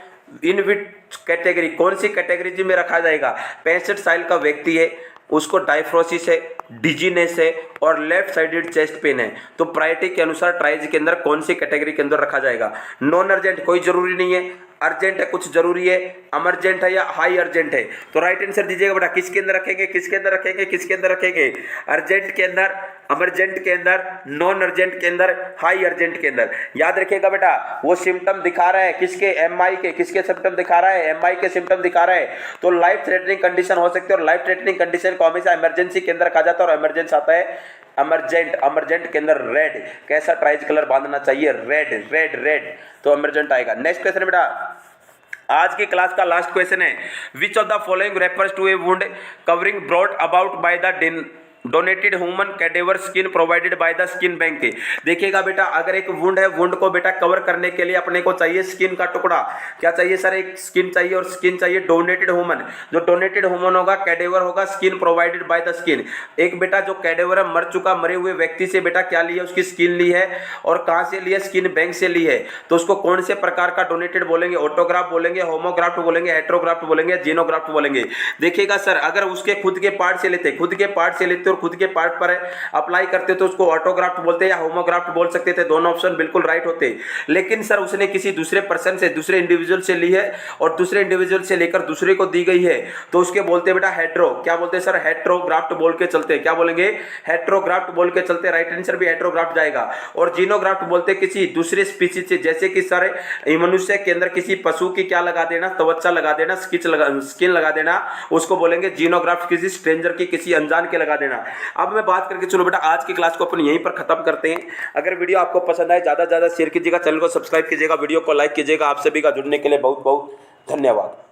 in which category, कौन सी कैटेगरी में रखा जाएगा। 65 साल का व्यक्ति है, उसको डायफ्रोसिस है, डिजीनेस है और लेफ्ट साइडेड चेस्ट पेन है, तो प्रायोरिटी के अनुसार ट्राइज के अंदर कौन सी कैटेगरी के अंदर रखा जाएगा। नॉन अर्जेंट कोई जरूरी नहीं है, अर्जेंट है, कुछ जरूरी है, इमरजेंट है या हाई अर्जेंट है। तो राइट आंसर दीजिएगा बेटा, किसके अंदर रखेंगे, किसके अंदर रखेंगे, किसके अंदर रखेंगे? अर्जेंट के अंदर, इमरजेंट के अंदर, नॉन अर्जेंट के अंदर, हाई अर्जेंट के अंदर। याद रखिएगा बेटा, वो सिम्टम दिखा रहा है किसके? एमआई के। किसके सिम्टम दिखा रहा है? एमआई के सिम्टम दिखा रहा है। तो लाइफ थ्रेटनिंग कंडीशन हो सकती है, और लाइफ थ्रेटनिंग कंडीशन को हमेशा इमरजेंसी के अंदर कहा जाता है, और इमरजेंसी आता है इमरजेंट। इमरजेंट के अंदर रेड, कैसा ट्राइज कलर बांधना चाहिए? रेड रेड रेड, तो इमरजेंट आएगा। नेक्स्ट क्वेश्चन बेटा, आज की क्लास का लास्ट क्वेश्चन है, which of the following refers to a wound covering brought about by the donated human cadaver skin provided by the skin bank. देखिएगा बेटा, अगर एक वुंड है, वुंड को बेटा कवर करने के लिए अपने को चाहिए स्किन का टुकड़ा। क्या चाहिए सर? एक स्किन चाहिए, और स्किन चाहिए डोनेटेड ह्यूमन। जो डोनेटेड ह्यूमन होगा, कैडेवर होगा, skin provided by the skin. एक बेटा जो कैडेवर है, मर चुका मरे हुए व्यक्ति से बेटा क्या ली है? उसकी स्किन ली है, और कहां से ली है? स्किन बैंक से ली है। तो उसको कौन से प्रकार का डोनेटेड बोलेंगे? ऑटोग्राफ बोलेंगे, होमोग्राफ्ट बोलेंगे, हेट्रोग्राफ्ट बोलेंगे, जीनोग्राफ्ट बोलेंगे। देखिएगा सर, अगर उसके खुद के पार्ट से लेते, खुद के पार्ट से लेते और खुद के पार्ट पर अप्लाई करते तो उसको ऑटोग्राफ्ट बोलते हैं या होमोग्राफ्ट बोल सकते थे। दोनों ऑप्शन बिल्कुल राइट होते। लेकिन सर उसने किसी दूसरे पर्सन से, दूसरे इंडिविजुअल से ली है, और दूसरे इंडिविजुअल से लेकर दूसरे को दी गई है, तो उसके बोलते हैं बेटा हेट्रो। क्या बोलते हैं सर? हेट्रोग्राफ्ट बोल के चलते। क्या बोलेंगे? हेट्रोग्राफ्ट बोल के चलते। राइट आंसर भी हेट्रोग्राफ्ट जाएगा। और जीनोग्राफ्ट बोलते किसी दूसरे स्पीसीज से, जैसे कि सर मनुष्य के अंदर किसी पशु की क्या लगा देना? त्वचा लगा देना, स्किन लगा देना, उसको बोलेंगे जीनोग्राफ्ट। किसी स्ट्रेंजर की, किसी अनजान के लगा देना। अब मैं बात करके चलो बेटा, आज की क्लास को अपन यहीं पर खत्म करते हैं। अगर वीडियो आपको पसंद आए, ज्यादा से ज्यादा शेयर कीजिएगा, चैनल को सब्सक्राइब कीजिएगा, वीडियो को लाइक कीजिएगा। आप सभी का जुड़ने के लिए बहुत बहुत धन्यवाद।